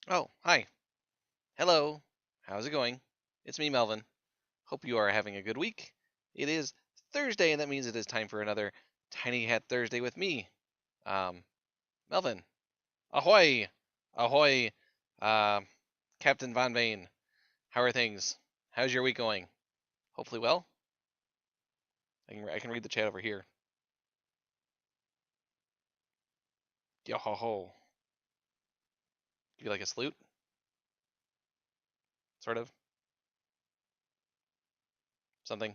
Oh, hi. Hello. How's it going? It's me, Melvin. Hope you are having a good week. It is Thursday, and that means it is time for another Tiny Hat Thursday with me, um, Melvin. Ahoy! Ahoy! Uh, Captain Von Vane. How are things? How's your week going? Hopefully well. I can read the chat over here. Yo ho ho. Give you like a salute, sort of something.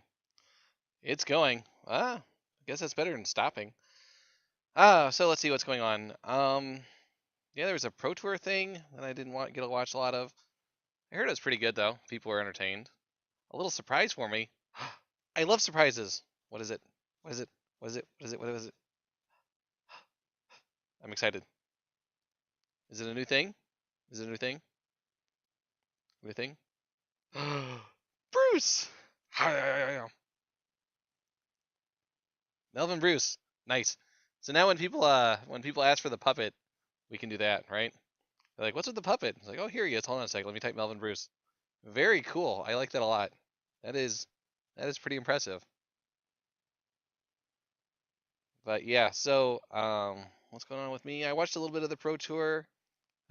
It's going. I guess that's better than stopping. So let's see what's going on. Yeah, there was a Pro Tour thing that I didn't get to watch a lot of. I heard it was pretty good though. People were entertained. A little surprise for me. I love surprises. What is it? What is it? What is it? What is it? What is it? I'm excited. Is it a new thing? Is it a new thing? New thing? Bruce! Melvin Bruce. Nice. So now when people ask for the puppet, we can do that, right? They're like, "What's with the puppet?" It's like, "Oh, here he is. Hold on a second. Let me type Melvin Bruce." Very cool. I like that a lot. That is that is pretty impressive. But yeah, so what's going on with me? I watched a little bit of the Pro Tour.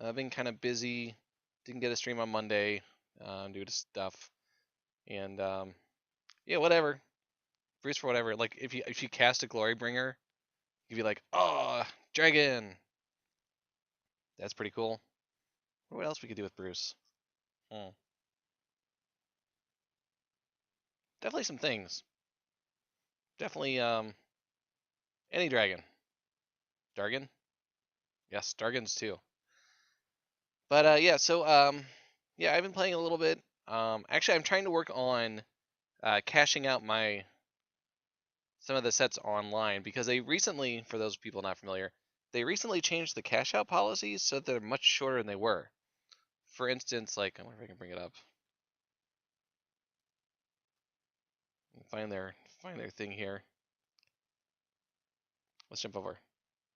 I've been kind of busy. Didn't get a stream on Monday due to stuff. And yeah, whatever. Bruce for whatever. Like if you cast a Glory Bringer, you'd be like, oh, dragon. That's pretty cool. What else we could do with Bruce? Hmm. Definitely some things. Definitely any dragon. Dargon? Yes, Dargons too. But yeah, so yeah, I've been playing a little bit. Actually, I'm trying to work on cashing out my some of the sets online because they recently, for those people not familiar, they recently changed the cash out policies so that they're much shorter than they were. For instance, like I wonder if I can bring it up. Find their thing here. Let's jump over.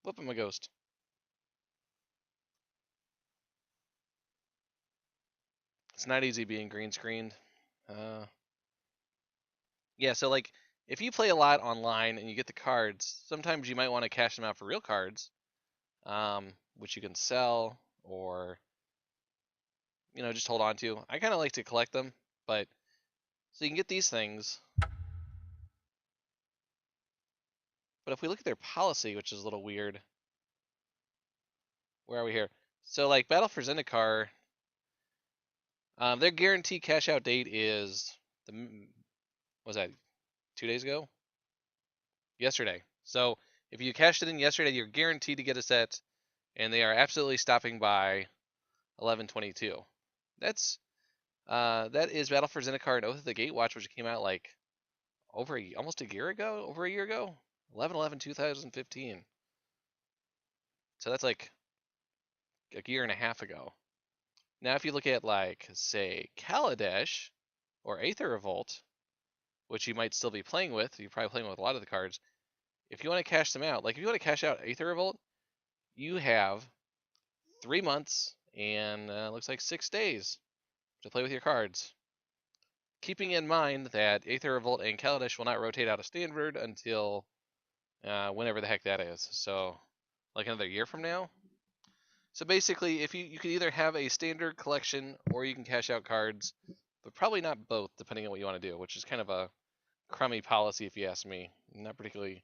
Whoop, I'm a ghost. It's not easy being green screened. Uh, yeah, so like if you play a lot online and you get the cards, sometimes you might want to cash them out for real cards, which you can sell or just hold on to. I kind of like to collect them, but so you can get these things. But if we look at their policy, which is a little weird, where are we here? So like Battle for Zendikar, their guaranteed cash out date is was that 2 days ago? Yesterday. So if you cashed it in yesterday, you're guaranteed to get a set, and they are absolutely stopping by 11:22. That's that is Battle for Zendikar and Oath of the Gatewatch, which came out like almost a year ago, over a year ago, 11/11/2015. So that's like a year and a half ago. Now, if you look at like say Kaladesh or Aether Revolt, which you might still be playing with, you're probably playing with a lot of the cards. If you want to cash them out, like if you want to cash out Aether Revolt, you have 3 months and looks like 6 days to play with your cards. Keeping in mind that Aether Revolt and Kaladesh will not rotate out of standard until whenever the heck that is. So, like another year from now. So basically, if you can either have a standard collection or you can cash out cards, but probably not both, depending on what you want to do, which is kind of a crummy policy if you ask me. Not particularly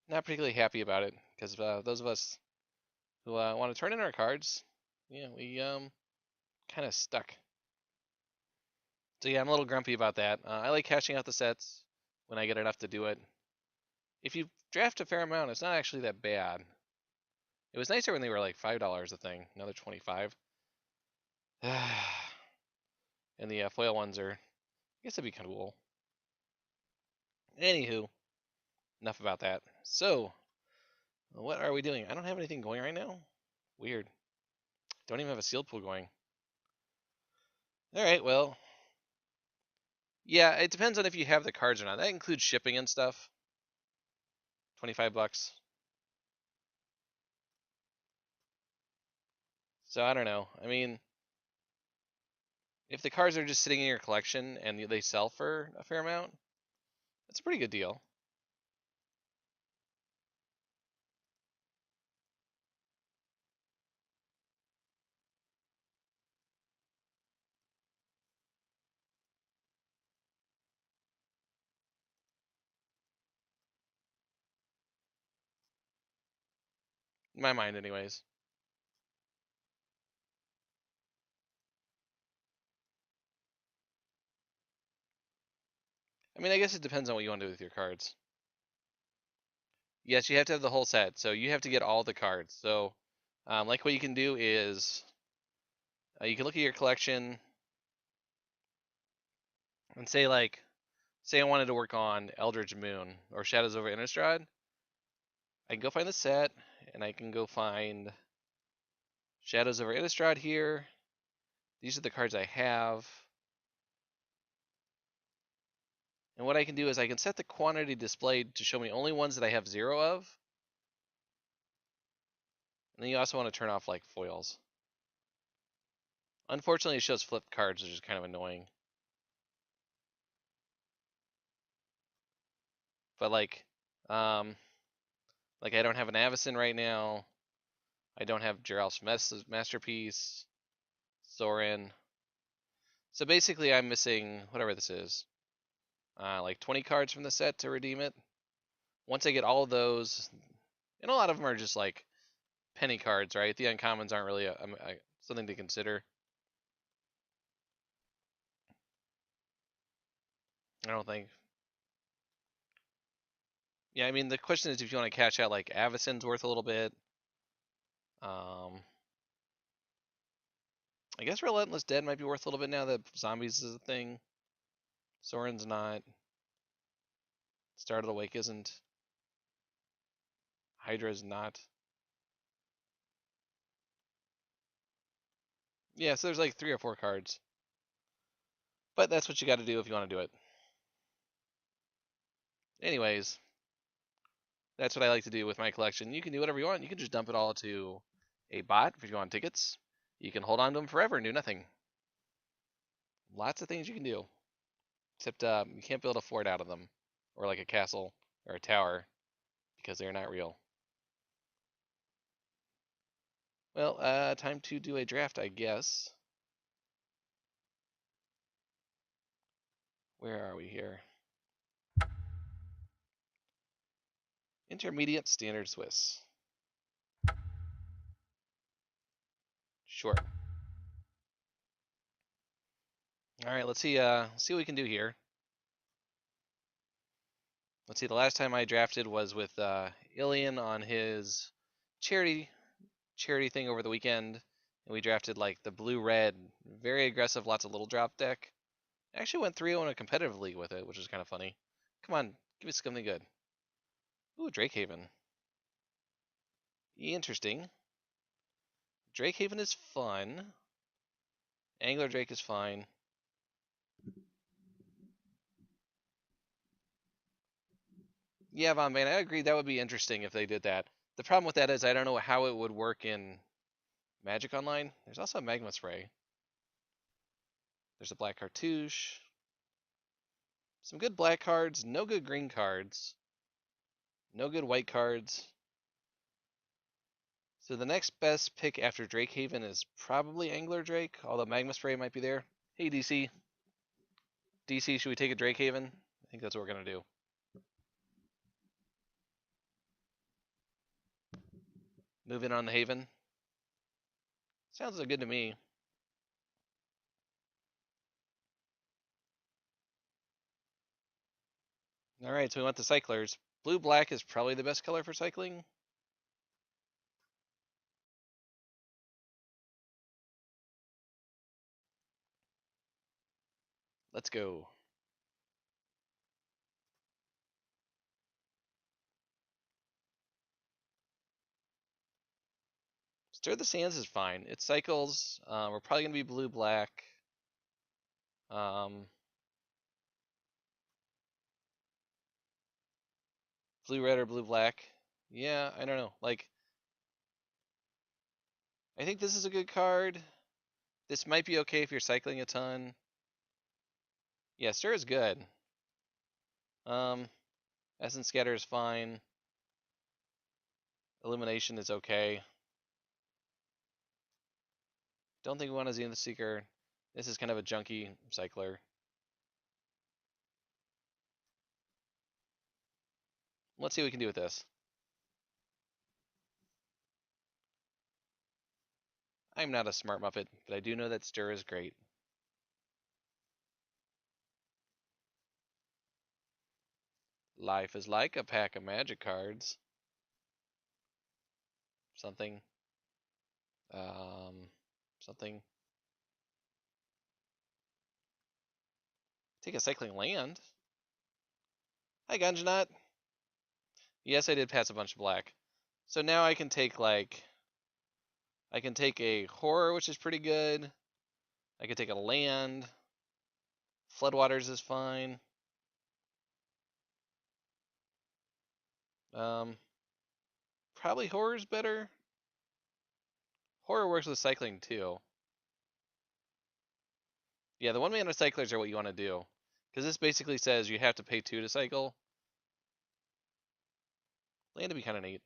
happy about it because those of us who want to turn in our cards, yeah, we kind of stuck. So yeah, I'm a little grumpy about that. I like cashing out the sets when I get enough to do it. If you draft a fair amount, it's not actually that bad. It was nicer when they were like $5 a thing. Another 25. And the foil ones are, I guess that'd be kind of cool. Anywho, enough about that. So, what are we doing? I don't have anything going right now. Weird. Don't even have a sealed pool going. All right, well, yeah, it depends on if you have the cards or not. That includes shipping and stuff. 25 bucks. So I don't know. I mean, If the cards are just sitting in your collection and they sell for a fair amount, that's a pretty good deal. In my mind, anyways. I mean, I guess it depends on what you want to do with your cards. Yes, you have to have the whole set, so you have to get all the cards. So, like what you can do is you can look at your collection and say like, say I wanted to work on Eldritch Moon or Shadows over Innistrad. I can go find the set, and I can go find Shadows over Innistrad here. These are the cards I have. And what I can do is I can set the quantity displayed to show me only ones that I have 0 of. And then you also want to turn off like foils. Unfortunately, it shows flipped cards, which is kind of annoying. But like I don't have an Avacyn right now. I don't have Geralf's Masterpiece, Sorin. So basically, I'm missing whatever this is, like 20 cards from the set to redeem it. Once I get all of those, and a lot of them are just like penny cards, right? The uncommons aren't really something to consider. I don't think. Yeah, I mean the question is if you want to cash out like Avacyn's worth a little bit. I guess Relentless Dead might be worth a little bit now that zombies is a thing. Soren's not. Startled Awake isn't. Hydra's not. Yeah, so there's like 3 or 4 cards. But that's what you got to do if you want to do it. Anyways, that's what I like to do with my collection. You can do whatever you want. You can just dump it all to a bot if you want tickets. You can hold on to them forever and do nothing. Lots of things you can do. Except you can't build a fort out of them. Or like a castle or a tower. Because they're not real. Well, time to do a draft, I guess. Where are we here? Intermediate Standard Swiss. Sure. All right, let's see what we can do here. Let's see, the last time I drafted was with Ilian on his charity thing over the weekend, and we drafted like the blue-red, very aggressive, lots of little drop deck. I actually went 3-0 in a competitive league with it, which is kind of funny. Come on, give me something good. Ooh, Drakehaven. Interesting. Drakehaven is fun. Angler Drake is fine. Yeah, Von Bane, I agree. That would be interesting if they did that. The problem with that is I don't know how it would work in Magic Online. There's also a Magma Spray. There's a Black Cartouche. Some good black cards, no good green cards. No good white cards. So the next best pick after Drakehaven is probably Angler Drake, although Magma Spray might be there. Hey, DC. DC, should we take a Drakehaven? I think that's what we're going to do. Move in on the Haven. Sounds good to me. All right, so we want the Cyclers. Blue-black is probably the best color for cycling. Let's go. Stir the Sands is fine. It cycles. We're probably going to be blue-black. Blue-red or blue-black. Yeah, I don't know. Like, I think this is a good card. This might be okay if you're cycling a ton. Yeah, Stir is good. Essence Scatter is fine. Elimination is okay. Don't think we want a Zenith Seeker. This is kind of a junky cycler. Let's see what we can do with this. I'm not a smart Muppet, but I do know that Stir is great. Life is like a pack of magic cards. Something. Something. Take a cycling land. Hi, Gunjanot. Yes, I did pass a bunch of black. So now I can take I can take a horror, which is pretty good. I can take a land. Floodwaters is fine. Probably horror's better. Horror works with cycling too. Yeah, the 1-mana cyclers are what you want to do. Because this basically says you have to pay 2 to cycle. Land would be kind of neat.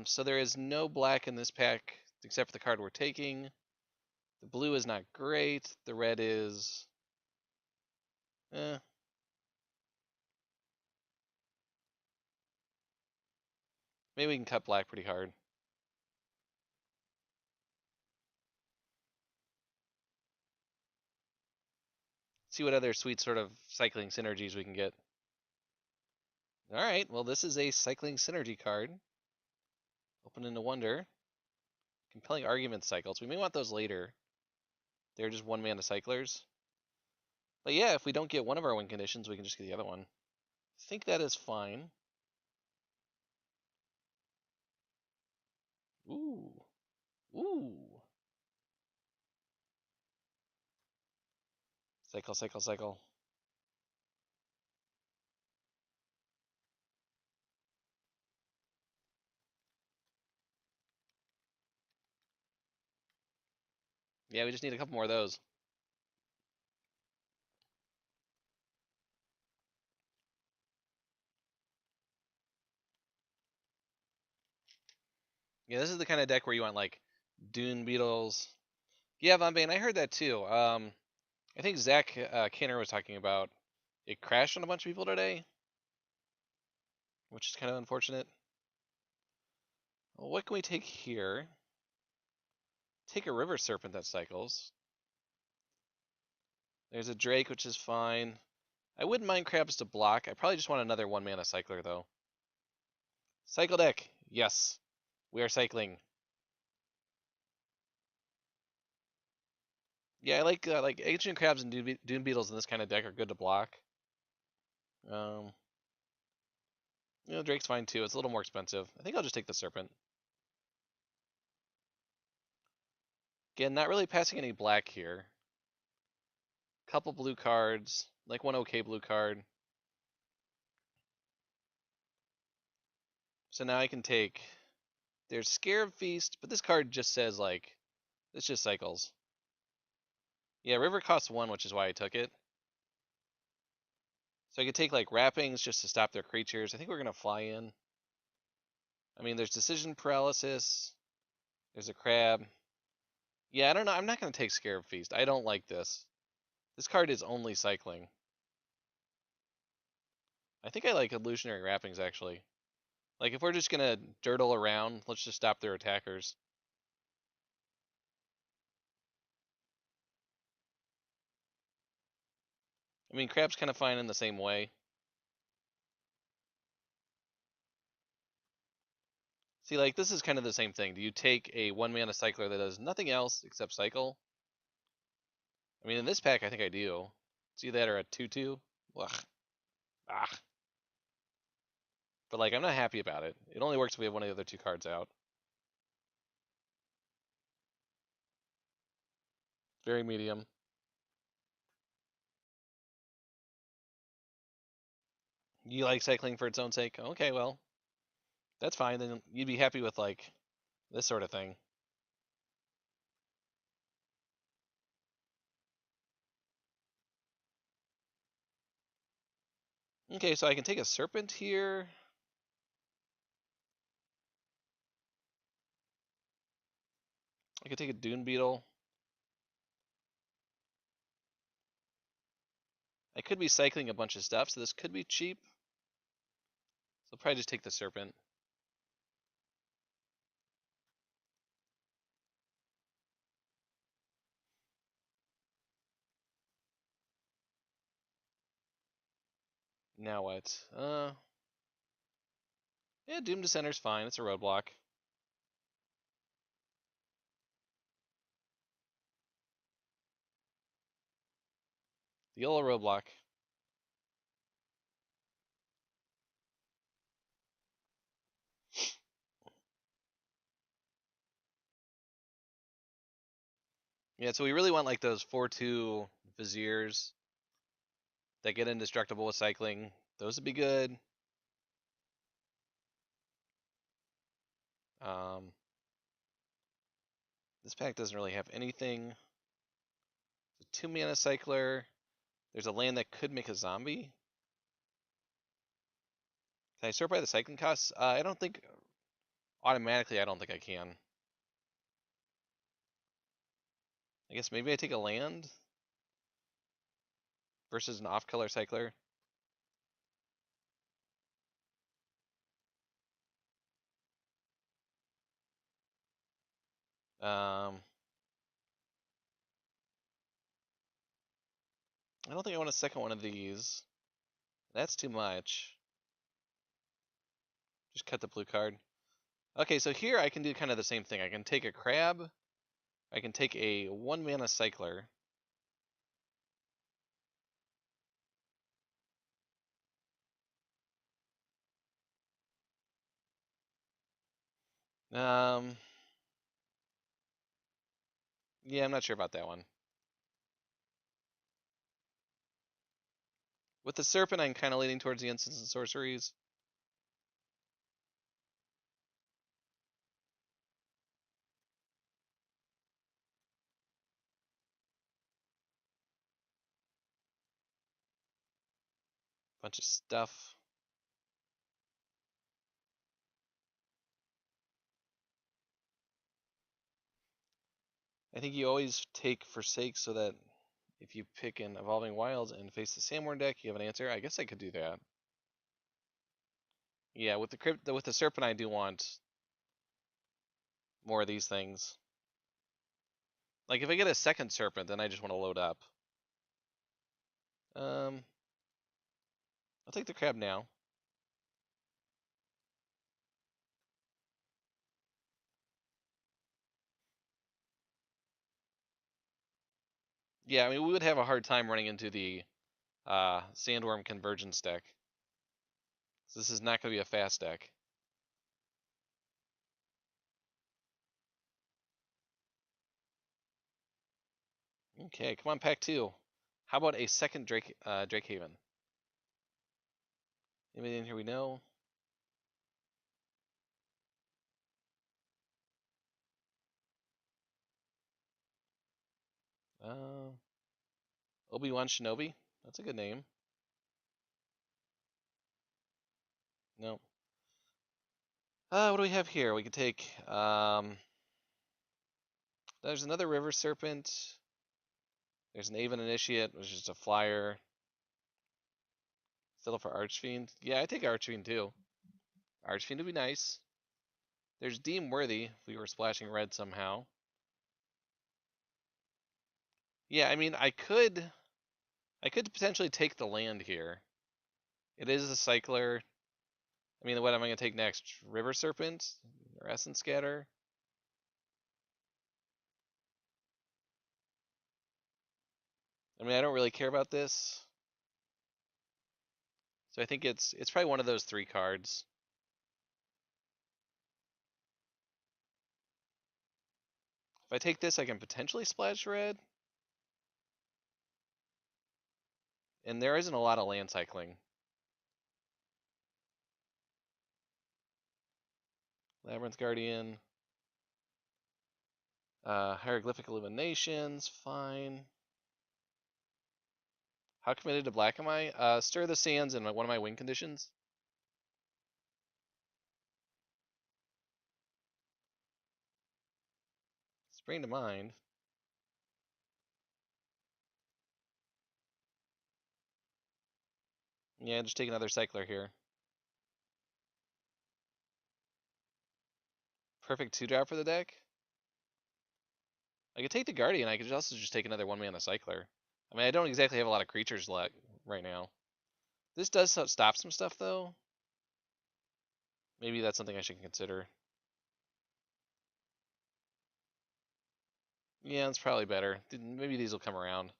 So there is no black in this pack except for the card we're taking. The blue is not great. The red is... Maybe we can cut black pretty hard. See what other sweet sort of cycling synergies we can get. Alright, well this is a cycling synergy card. Open into Wonder. Compelling Argument Cycles. We may want those later. They're just 1-mana cyclers. But yeah, if we don't get one of our win conditions, we can just get the other one. I think that is fine. Ooh. Ooh. Cycle, cycle, cycle. Yeah, we just need a couple more of those. Yeah, this is the kind of deck where you want like Dune Beetles. Yeah, Von Bane, I heard that too. I think Zach Kanner was talking about it crashed on a bunch of people today, which is kind of unfortunate. Well, what can we take here? Take a River Serpent that cycles. There's a Drake, which is fine. I wouldn't mind Crabs to block. I probably just want another 1-mana cycler, though. Cycle deck. Yes. We are cycling. Yeah, I like Ancient Crabs and Dune Beetles in this kind of deck are good to block. Um, Drake's fine too. It's a little more expensive. I think I'll just take the Serpent. Again, not really passing any black here. Couple blue cards, like one okay blue card. So now I can take. There's Scarab Feast, but this card just says like, it's just cycles. Yeah, River costs 1, which is why I took it. So I could take like Wrappings just to stop their creatures. I think we're gonna fly in. I mean, there's Decision Paralysis. There's a Crab. Yeah, I don't know. I'm not gonna take Scarab Feast. I don't like this. This card is only cycling. I think I like Illusionary Wrappings actually. Like if we're just gonna dirtle around, let's just stop their attackers. I mean, Crab's kind of fine in the same way. See, like this is kind of the same thing. Do you take a 1-mana cycler that does nothing else except cycle? I mean, in this pack, I think I do. See that or a 2/2? Ugh. Ah. But like, I'm not happy about it. It only works if we have one of the other 2 cards out. Very medium. You like cycling for its own sake? Okay, well, that's fine. Then you'd be happy with like this sort of thing. Okay, so I can take a Serpent here. I could take a Dune Beetle. I could be cycling a bunch of stuff, so this could be cheap. So I'll probably just take the Serpent. Now what? Yeah, Doom Descender's fine. It's a roadblock. The yellow roadblock. Yeah, so we really want like those 4/2 Viziers that get indestructible with cycling. Those would be good. Um, this pack doesn't really have anything. It's a 2-mana cycler. There's a land that could make a zombie. Can I sort by the cycling costs? I don't think automatically. I don't think I can. I guess maybe I take a land versus an off-color cycler. I don't think I want a second one of these. That's too much. Just cut the blue card. Okay, so here I can do kind of the same thing. I can take a crab. I can take a 1-mana cycler. Um, yeah, I'm not sure about that one. With the Serpent, I'm kind of leaning towards the instants and sorceries. Bunch of stuff. I think you always take Forsake so that if you pick an Evolving Wilds and face the Sandworm deck, you have an answer. I guess I could do that. Yeah, with the Serpent, I do want more of these things. Like if I get a second Serpent, then I just want to load up. I'll take the crab now. Yeah, I mean we would have a hard time running into the Sandworm Convergence deck. So this is not going to be a fast deck. Okay, come on, pack 2. How about a second Drakehaven? Anybody in here we know? Obi-Wan Shinobi. That's a good name. No. What do we have here? We could take. There's another River Serpent. There's an Aven Initiate, which is a flyer. Still for Archfiend. Yeah, I take Archfiend too. Archfiend would be nice. There's Deem Worthy. If we were splashing red somehow. Yeah, I mean, I could potentially take the land here. It is a cycler. I mean, what am I going to take next? River Serpent or Essence Scatter? I mean, I don't really care about this. So I think it's probably one of those 3 cards. If I take this, I can potentially splash red. And there isn't a lot of land cycling. Labyrinth Guardian. Hieroglyphic Illuminations, fine. How committed to black am I? Stir the sands in one of my win conditions. Spring to mind. Yeah, just take another cycler here. Perfect 2-drop for the deck. I could take the Guardian. I could also just take another 1-mana cycler. I mean, I don't exactly have a lot of creatures left right now. This does stop some stuff, though. Maybe that's something I should consider. Yeah, it's probably better. Maybe these will come around.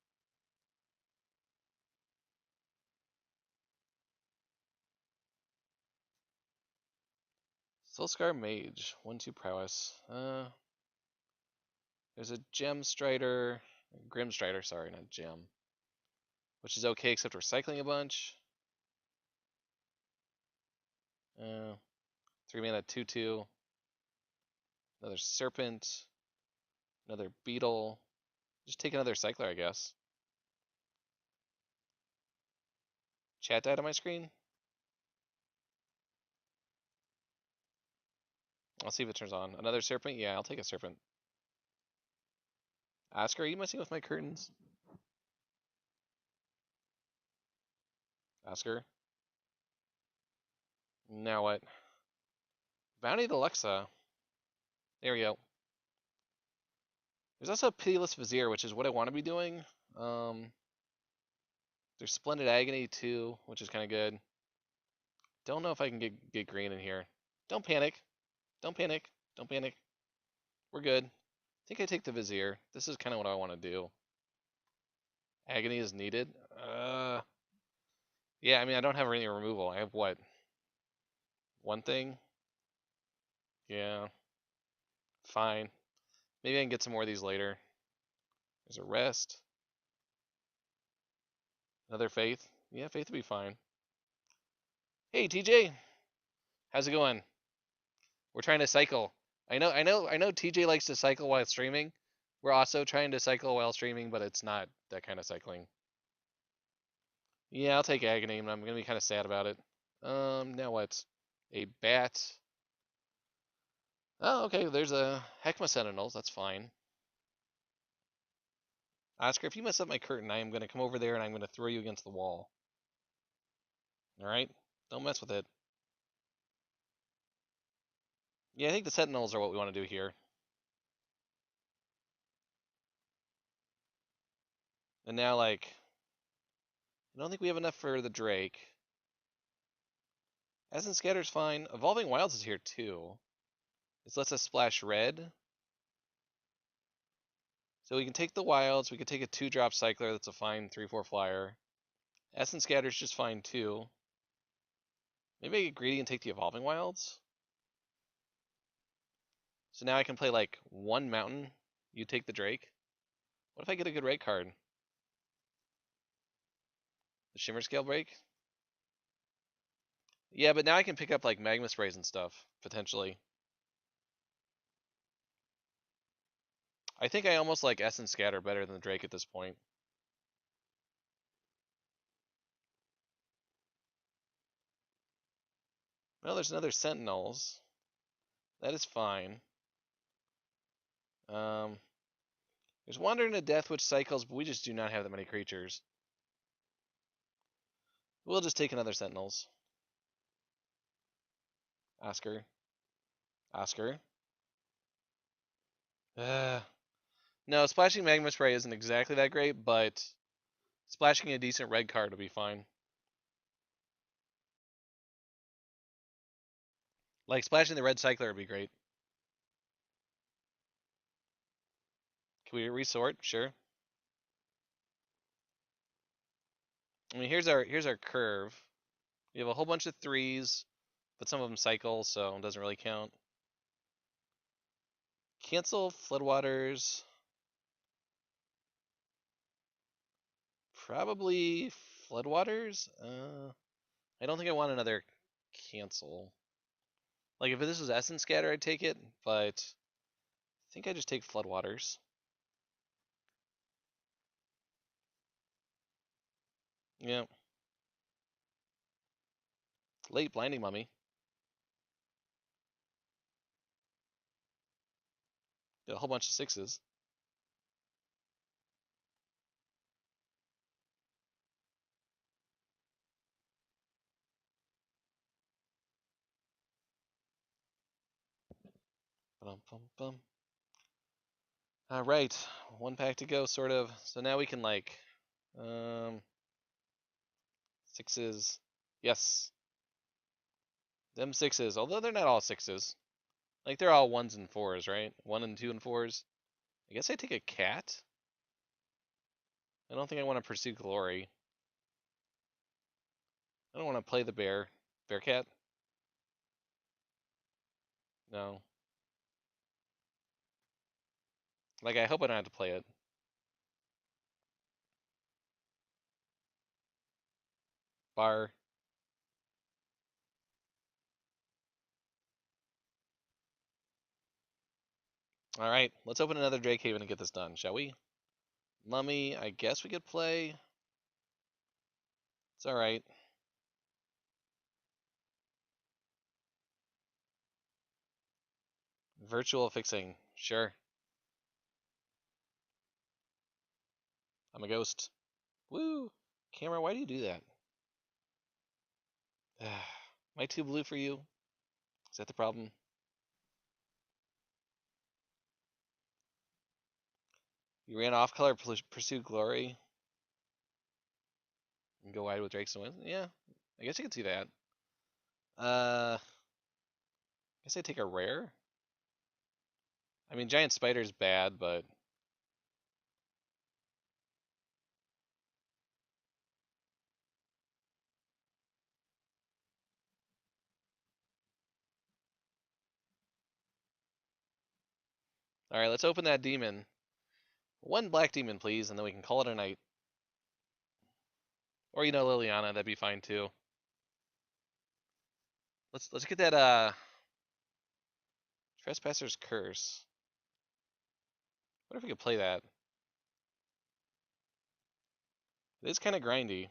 Soulscar Mage, 1/2 prowess. There's a Gem Strider, Grim Strider, sorry, not Gem. Which is okay, except we're cycling a bunch. 3-mana 2/2. Another Serpent. Another Beetle. Just take another cycler, I guess. Chat died on my screen. I'll see if it turns on. Another Serpent? Yeah, I'll take a Serpent. Oscar, are you messing with my curtains? Oscar? Now what? Bounty Deluxa. There we go. There's also a Pitiless Vizier, which is what I want to be doing. There's Splendid Agony too, which is kind of good. Don't know if I can get green in here. Don't panic. Don't panic. Don't panic. We're good. I think I take the Vizier. This is kind of what I want to do. Agony is needed. Yeah, I mean, I don't have any removal. I have what? One thing? Yeah. Fine. Maybe I can get some more of these later. There's a Rest. Another Faith. Yeah, Faith will be fine. Hey, TJ. How's it going? We're trying to cycle. I know TJ likes to cycle while streaming. We're also trying to cycle while streaming, but it's not that kind of cycling. Yeah, I'll take Agony, and I'm gonna be kind of sad about it. Now what? A Bat. Oh, okay, there's a Heckma Sentinels, that's fine. Oscar, if you mess up my curtain, I am gonna come over there and I'm gonna throw you against the wall. Alright? Don't mess with it. Yeah, I think the Sentinels are what we want to do here. And now, like, I don't think we have enough for the Drake. Essence Scatter's fine. Evolving Wilds is here too. This lets us splash red. So we can take the Wilds, we could take a 2-drop Cycler, that's a fine 3/4 flyer. Essence Scatter's just fine too. Maybe I get greedy and take the Evolving Wilds. So now I can play like one mountain, you take the Drake. What if I get a good rate card? The Shimmer Scale Break? Yeah, but now I can pick up like Magma Sprays and stuff, potentially. I think I almost like Essence Scatter better than the Drake at this point. Well, there's another Sentinels. That is fine. There's Wandering to Death, which cycles, but we just do not have that many creatures. We'll just take another Sentinels. Oscar. Oscar. No, splashing Magma Spray isn't exactly that great, but splashing a decent red card would be fine. Like, splashing the red Cycler would be great. Can we resort? Sure. I mean, here's our curve. We have a whole bunch of 3s, but some of them cycle, so it doesn't really count. Cancel Floodwaters. Probably Floodwaters? I don't think I want another cancel. Like, if this was Essence Scatter, I'd take it, but I think I just take Floodwaters. Yeah. Late blinding mummy. Got a whole bunch of sixes. Bum. All right, one pack to go, sort of. So now we can like, um, sixes. Yes, them sixes. Although they're not all sixes. Like they're all ones and fours, right? One and two and fours. I guess I take a cat. I don't think I want to pursue glory. I don't want to play the bear. Bear cat? No. Like I hope I don't have to play it. Bar. All right, let's open another Drake Haven and get this done, shall we? Mummy, I guess we could play. It's all right. Virtual fixing, sure. I'm a ghost. Woo! Camera, why do you do that? Am I too blue for you? Is that the problem? You ran off color, pursued glory, and go wide with Drakes and win? Yeah, I guess you could see that. I guess I take a rare. I mean, giant spider's bad, but all right, let's open that demon. One black demon, please, and then we can call it a night. Or Liliana, that'd be fine too. Let's get that Trespasser's Curse. What if we could play that? It is kind of grindy.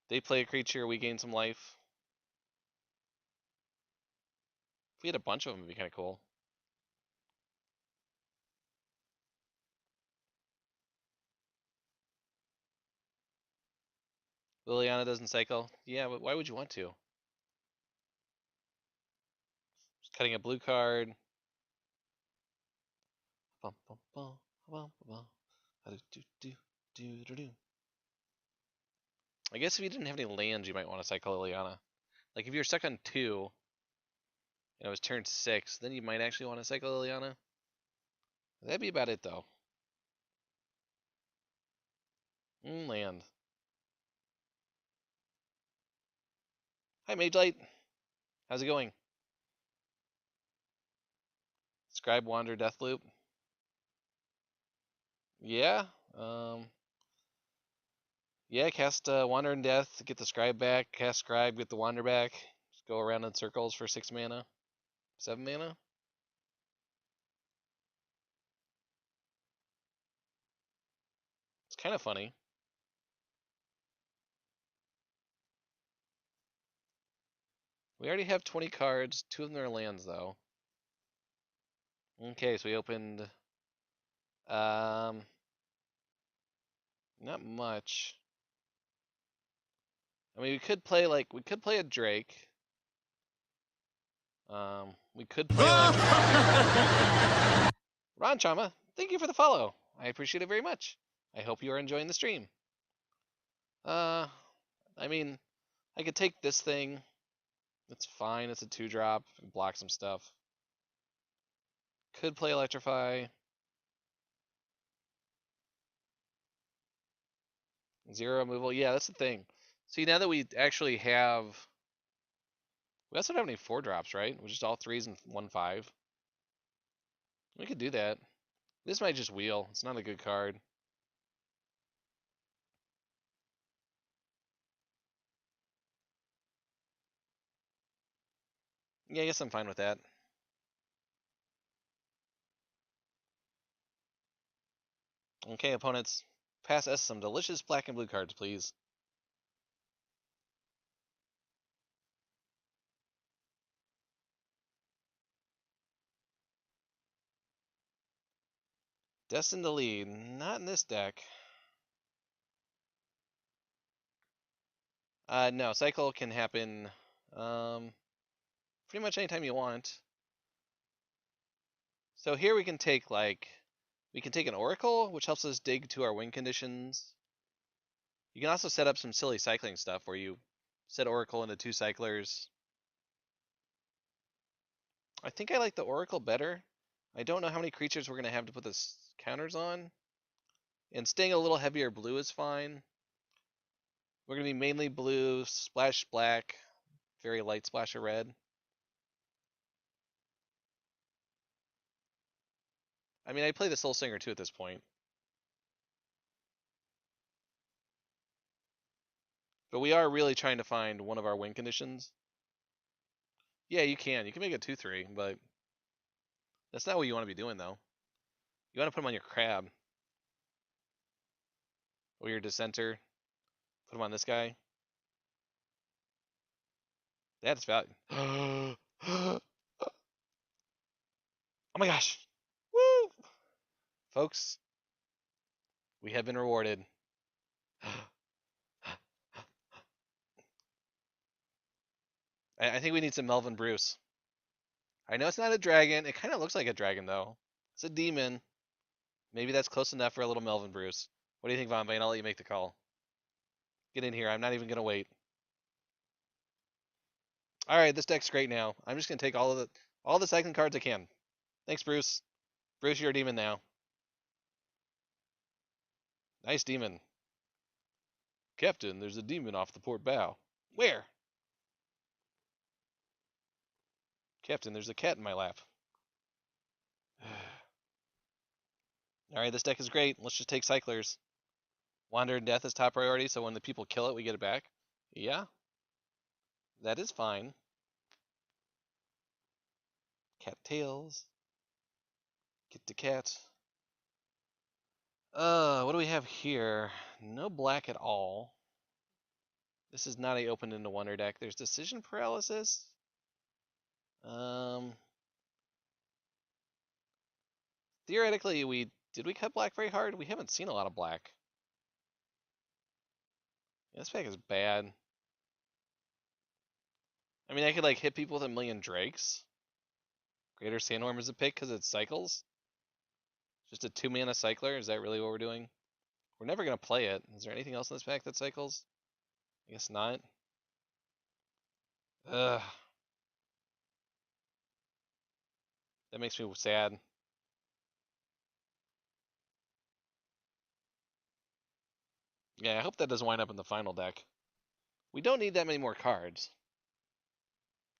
They play a creature, we gain some life. If we had a bunch of them, it'd be kind of cool. Liliana doesn't cycle. Yeah, but why would you want to? Just cutting a blue card. Bum, bum, bum, bum, bum. I guess if you didn't have any lands, you might want to cycle Liliana. Like if you're stuck on 2, and it was turn 6, then you might actually want to cycle Liliana. That'd be about it though. Land. Hi Mage Light. How's it going? Scribe Wander Deathloop. Yeah. Yeah, cast Wander in Death, get the Scribe back, cast Scribe, get the Wander back. Just go around in circles for 6 mana. 7 mana? It's kind of funny. We already have 20 cards, 2 of them are lands though. Okay, so we opened not much. I mean, we could play a Drake. We could play like Ron Chama. Thank you for the follow. I appreciate it very much. I hope you are enjoying the stream. I mean, I could take this thing. It's fine. It's a 2-drop. Block some stuff. Could play Electrify. 0 removal. Yeah, that's the thing. See, now that we actually have, we also don't have any 4-drops, right? We're just all 3s and 1/5. We could do that. This might just wheel. It's not a good card. Yeah, I guess I'm fine with that. Okay, opponents. Pass us some delicious black and blue cards, please. Destined to lead. Not in this deck. No, cycle can happen pretty much anytime you want. So here we can take an Oracle, which helps us dig to our win conditions. You can also set up some silly cycling stuff where you set Oracle into 2 cyclers. I think I like the Oracle better. I don't know how many creatures we're going to have to put the counters on. And staying a little heavier blue is fine. We're going to be mainly blue, splash black, very light splash of red. I mean, I play the Soul Singer too at this point. But we are really trying to find one of our win conditions. Yeah, you can. You can make it 2/3, but that's not what you want to be doing, though. You want to put them on your crab. Or your dissenter. Put them on this guy. That's value. Oh my gosh. Woo! Folks, we have been rewarded. I think we need some Melvin Bruce. I know it's not a dragon. It kind of looks like a dragon, though. It's a demon. Maybe that's close enough for a little Melvin Bruce. What do you think, Von Bane? I'll let you make the call. Get in here. I'm not even going to wait. All right, this deck's great now. I'm just going to take all the cycling cards I can. Thanks, Bruce. Bruce, you're a demon now. Nice demon. Captain, there's a demon off the port bow. Where? Captain, there's a cat in my lap. Alright, this deck is great. Let's just take cyclers. Wander and Death is top priority, so when the people kill it, we get it back. Yeah. That is fine. Cat tails. Get the cat. What do we have here? No black at all. This is not a open into wonder deck. There's decision paralysis. Theoretically, did we cut black very hard? We haven't seen a lot of black. Yeah, this pack is bad. I mean, I could like hit people with a million drakes. Greater Sandworm is a pick because it cycles. Just a 2-mana cycler. Is that really what we're doing? We're never gonna play it. Is there anything else in this pack that cycles? I guess not. Ugh. That makes me sad. Yeah, I hope that doesn't wind up in the final deck. We don't need that many more cards.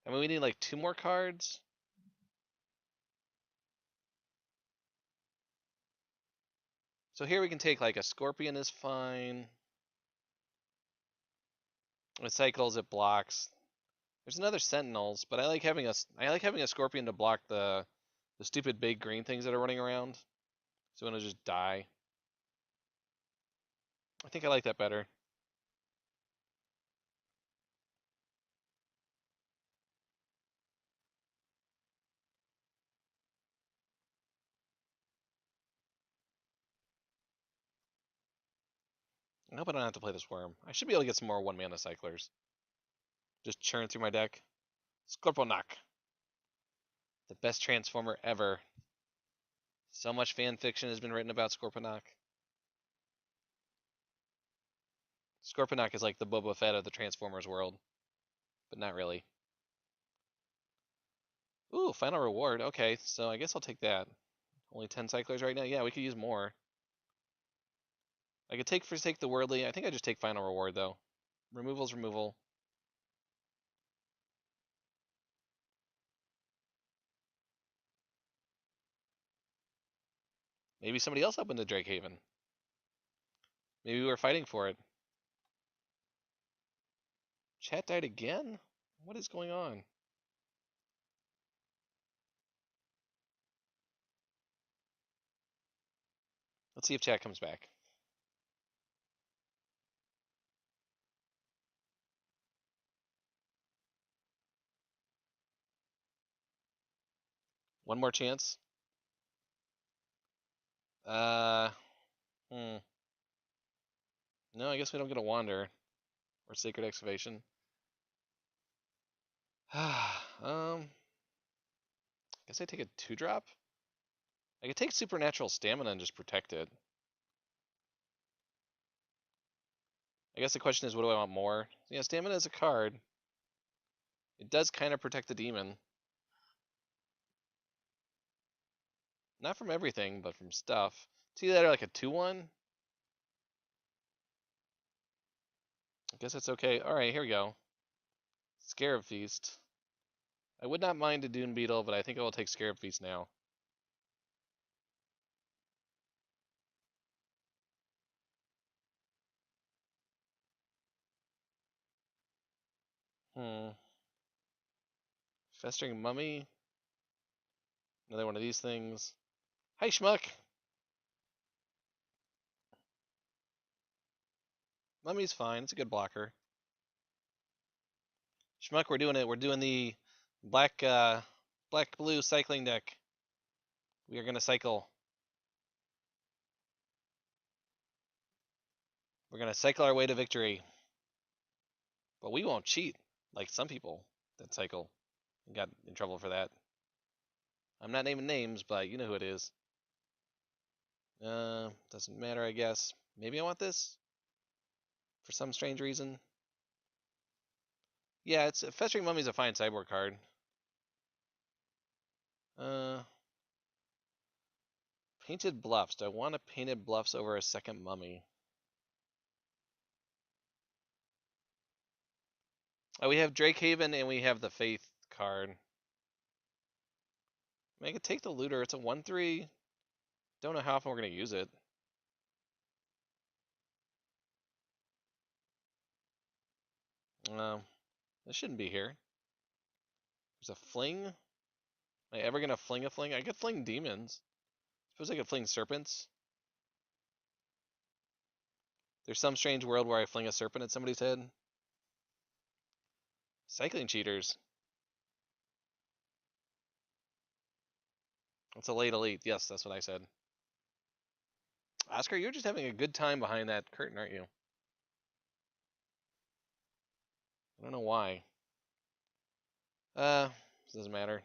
I mean, we need like 2 more cards. So here we can take like a Scorpion is fine. It cycles, it blocks. There's another Sentinels, but I like having a Scorpion to block the stupid big green things that are running around. So I'm gonna just die. I think I like that better. I hope I don't have to play this worm. I should be able to get some more 1-mana cyclers. Just churn through my deck. Scorponok. The best transformer ever. So much fan fiction has been written about Scorponok. Scorponok is like the Boba Fett of the Transformers world. But not really. Ooh, final reward. Okay, so I guess I'll take that. Only 10 cyclers right now? Yeah, we could use more. I could take the worldly. I think I just take final reward though. Removal's removal. Maybe somebody else opened the Drake Haven. Maybe we were fighting for it. Chat died again? What is going on? Let's see if chat comes back. One more chance. Uh, hmm. No, I guess we don't get a wander or sacred excavation. Guess I take a 2-drop. I could take supernatural stamina and just protect it. I guess the question is, what do I want more? Yeah, stamina is a card. It does kind of protect the demon. Not from everything, but from stuff. See that like a 2/1? I guess that's okay. Alright, here we go. Scarab Feast. I would not mind a Dune Beetle, but I think I will take Scarab Feast now. Hmm. Festering Mummy. Another one of these things. Hi, Schmuck! Mummy's fine. It's a good blocker. Schmuck, we're doing it. We're doing the black blue cycling deck. We are gonna cycle. We're gonna cycle our way to victory. But we won't cheat like some people that cycle and got in trouble for that. I'm not naming names, but you know who it is. Doesn't matter, I guess. Maybe I want this for some strange reason. Yeah, it's Festering Mummy's a fine sideboard card. Painted Bluffs. Do I want a Painted Bluffs over a second Mummy? Oh, we have Drakehaven and we have the Faith card. I mean, I could take the Looter. It's a 1/3. Don't know how often we're gonna use it. This shouldn't be here. There's a Fling. Am I ever gonna fling a Fling? I could fling Demons. Suppose I could fling Serpents. There's some strange world where I fling a Serpent at somebody's head. Cycling Cheaters. It's a late elite. Yes, that's what I said. Oscar, you're just having a good time behind that curtain, aren't you? I don't know why. Doesn't matter.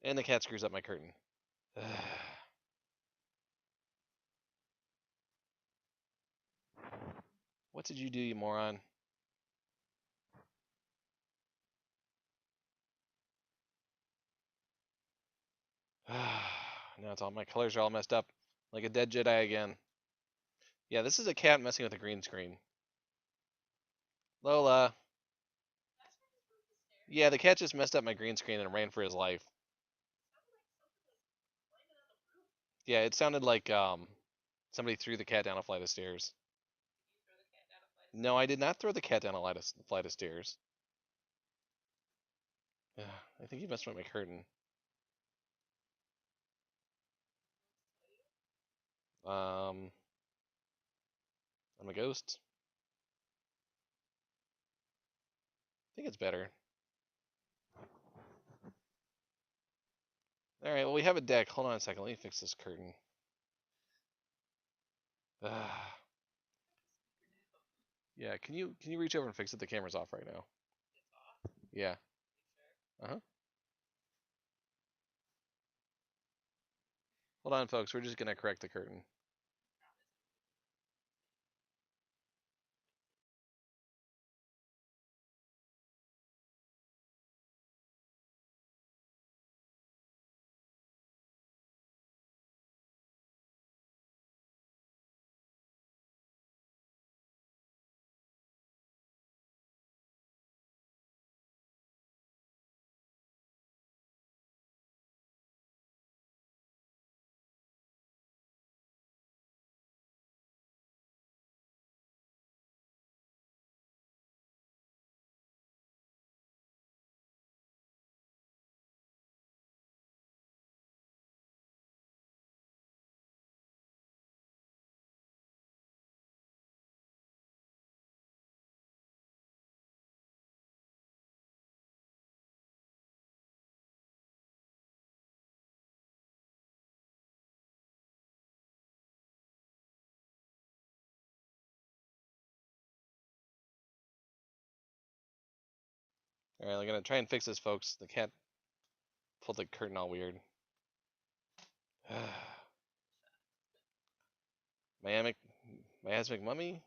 And the cat screws up my curtain. What did you do, you moron? Now it's all my colors are all messed up. Like a dead Jedi again. Yeah, this is a cat messing with a green screen. Lola. Yeah, the cat just messed up my green screen and ran for his life. Yeah, it sounded like somebody threw the cat down a flight of stairs. No, I did not throw the cat down a flight of stairs. I think he messed with my curtain. I'm a ghost. I think it's better. Alright, well we have a deck. Hold on a second, let me fix this curtain. Yeah, can you reach over and fix it? The camera's off right now. Yeah. Uh-huh. Hold on, folks. We're just gonna correct the curtain. Alright, I'm gonna try and fix this, folks. The cat pulled the curtain all weird. Miamic Mummy?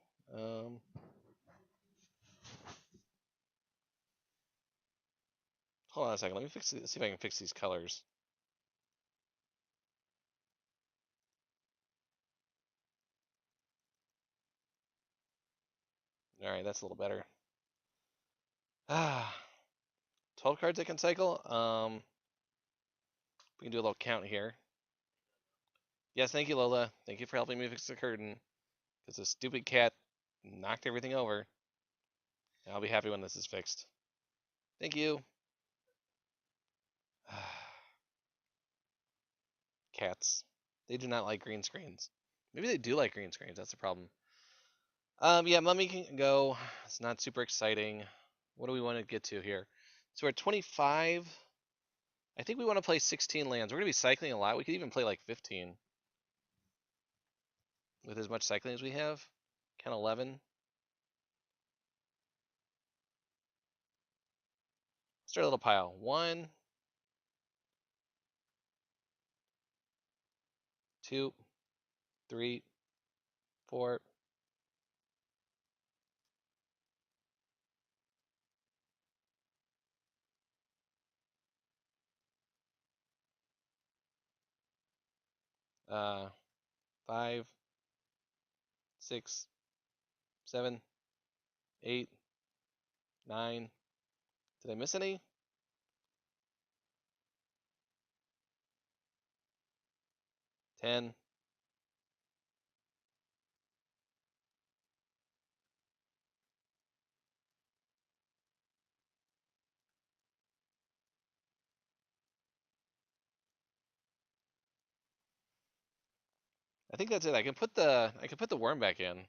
Hold on a second. Let me see if I can fix these colors. Alright, that's a little better. 12 cards I can cycle. We can do a little count here. Yes, thank you, Lola. Thank you for helping me fix the curtain. Because this stupid cat knocked everything over. I'll be happy when this is fixed. Thank you. Cats. They do not like green screens. Maybe they do like green screens. That's the problem. Yeah, Mummy can go. It's not super exciting. What do we want to get to here? So we're at 25. I think we want to play 16 lands. We're going to be cycling a lot. We could even play like 15. With as much cycling as we have. Count 11. Start a little pile. 1, 2, 3, 4. 5, 6, 7, 8, 9. Did I miss any? 10. I think that's it. I can put the worm back in.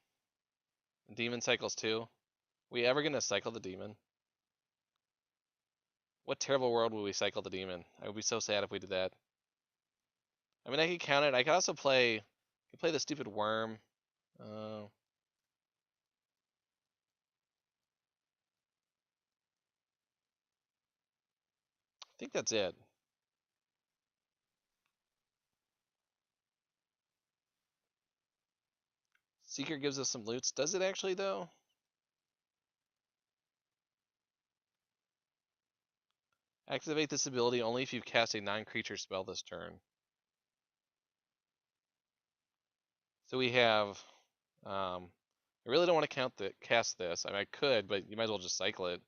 Demon cycles too. We ever gonna cycle the demon? What terrible world would we cycle the demon? I would be so sad if we did that. I mean, I could count it. I could also play the stupid worm. I think that's it. Seeker gives us some loots. Does it actually, though? Activate this ability only if you've cast a non-creature spell this turn. So we have... I really don't want to cast this. I mean, I could, but you might as well just cycle it.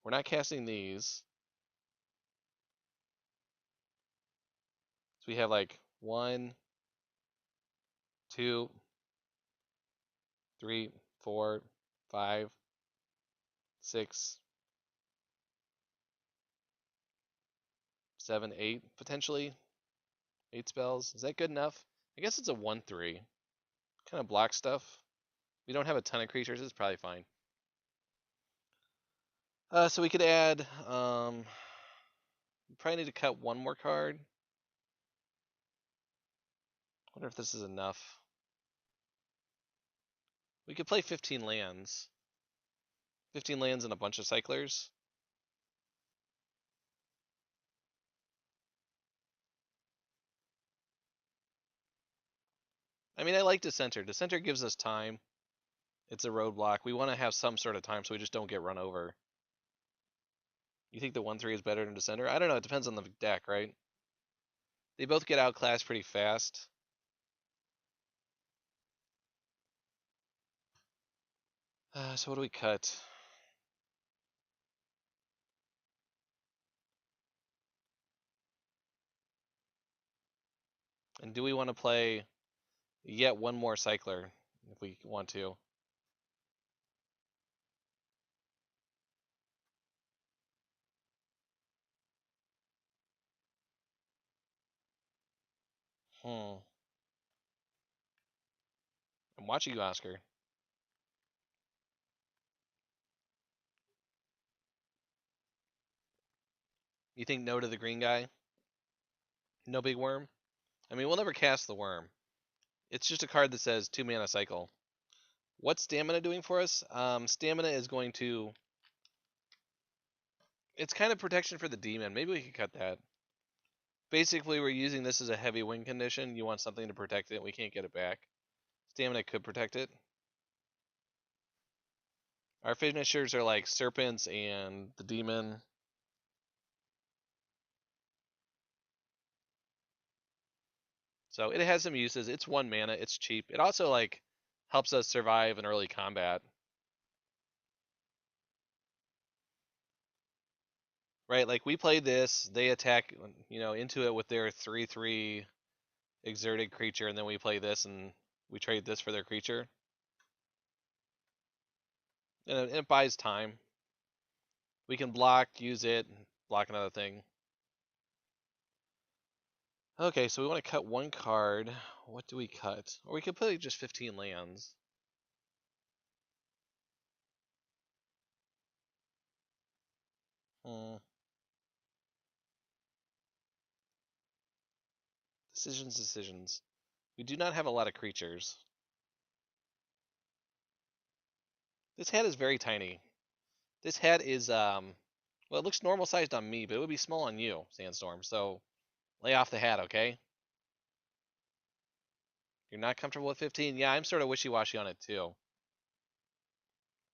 We're not casting these. So we have like 1, 2, 3, 4, 5, 6, 7, 8 potentially. 8 spells. Is that good enough? I guess it's a 1/3. Kind of block stuff. We don't have a ton of creatures. It's probably fine. So we could add. We probably need to cut one more card. Wonder if this is enough. We could play 15 lands. 15 lands and a bunch of cyclers. I mean, I like Dissenter. Dissenter gives us time. It's a roadblock. We want to have some sort of time so we just don't get run over. You think the 1/3 is better than Dissenter? I don't know. It depends on the deck, right? They both get outclassed pretty fast. So what do we cut? And do we want to play yet one more cycler if we want to? I'm watching you, Oscar. You think no to the green guy? No big worm? I mean, we'll never cast the worm. It's just a card that says 2 mana cycle. What's stamina doing for us? Stamina is going to. It's kind of protection for the demon. Maybe we could cut that. Basically, we're using this as a heavy win condition. You want something to protect it. We can't get it back. Stamina could protect it. Our finishers are like serpents and the demon. So it has some uses. It's 1 mana. It's cheap. It also like helps us survive in early combat. Right? Like we play this, they attack, into it with their 3/3 exerted creature, and then we play this and we trade this for their creature. And it buys time. We can block, use it, block another thing. Okay, so we want to cut 1 card. What do we cut? Or we could play just 15 lands. Hmm. Decisions. We do not have a lot of creatures. This hat is very tiny. This hat is, well, it looks normal sized on me, but it would be small on you, Sandstorm. So lay off the hat, okay? You're not comfortable with 15? Yeah, I'm sort of wishy-washy on it too.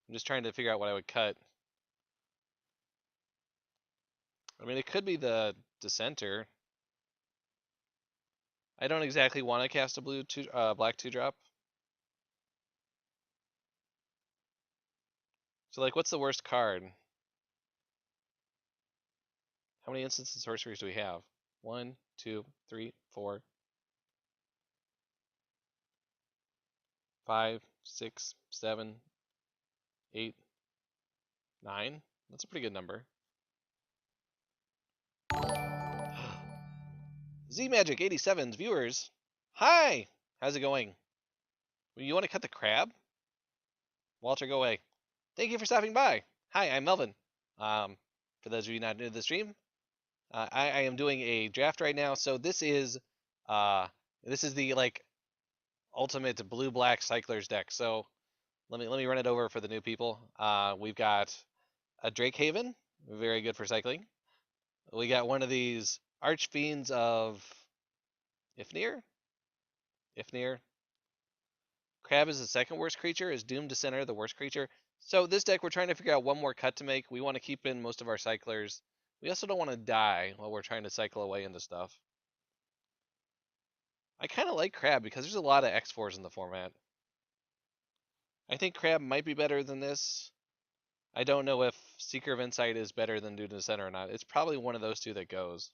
I'm just trying to figure out what I would cut. I mean, it could be the Dissenter. I don't exactly want to cast a black 2-drop. So, like, what's the worst card? How many instants and sorceries do we have? 1, 2, 3, 4, 5, 6, 7, 8, 9. That's a pretty good number. ZMagic87's viewers. Hi! How's it going? You want to cut the crab? Walter, go away. Thank you for stopping by. Hi, I'm Melvin. For those of you not new to the stream, I am doing a draft right now. So this is the like ultimate blue-black cyclers deck. So let me run it over for the new people. We've got a Drake Haven, very good for cycling. We got one of these Archfiends of Ifnir. Crab is the second worst creature. Is Doomed Dissenter the worst creature? So this deck, we're trying to figure out one more cut to make. We want to keep in most of our cyclers. We also don't want to die while we're trying to cycle away into stuff. I kind of like Crab because there's a lot of X4s in the format. I think Crab might be better than this. I don't know if Seeker of Insight is better than Doomed Dissenter or not. It's probably one of those two that goes.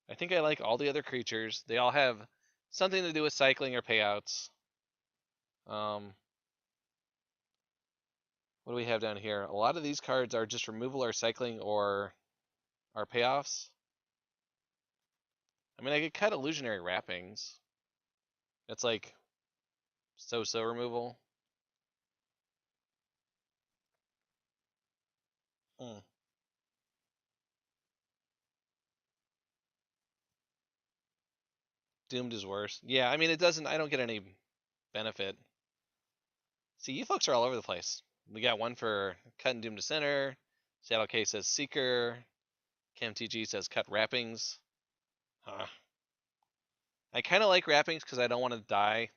I think I like all the other creatures. They all have something to do with cycling or payouts. What do we have down here? A lot of these cards are just removal or cycling or are payoffs. I mean, I could cut Illusionary Wrappings. It's like so removal. Hmm. Doomed is worse. Yeah, I mean, it doesn't, I don't get any benefit. See, you folks are all over the place. We got one for cut and Doomed to Center. Saddle K says Seeker. CamTG says cut Wrappings. Huh. I kind of like Wrappings because I don't want to die.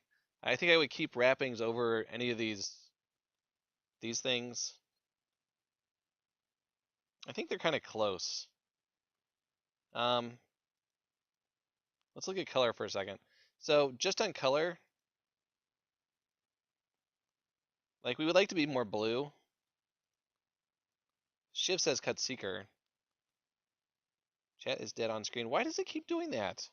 I think I would keep Wrappings over any of these things. I think they're kind of close. Let's look at color for a second. So just on color, like we would like to be more blue. Shiv says cut Seeker. Chat is dead on screen. Why does it keep doing that?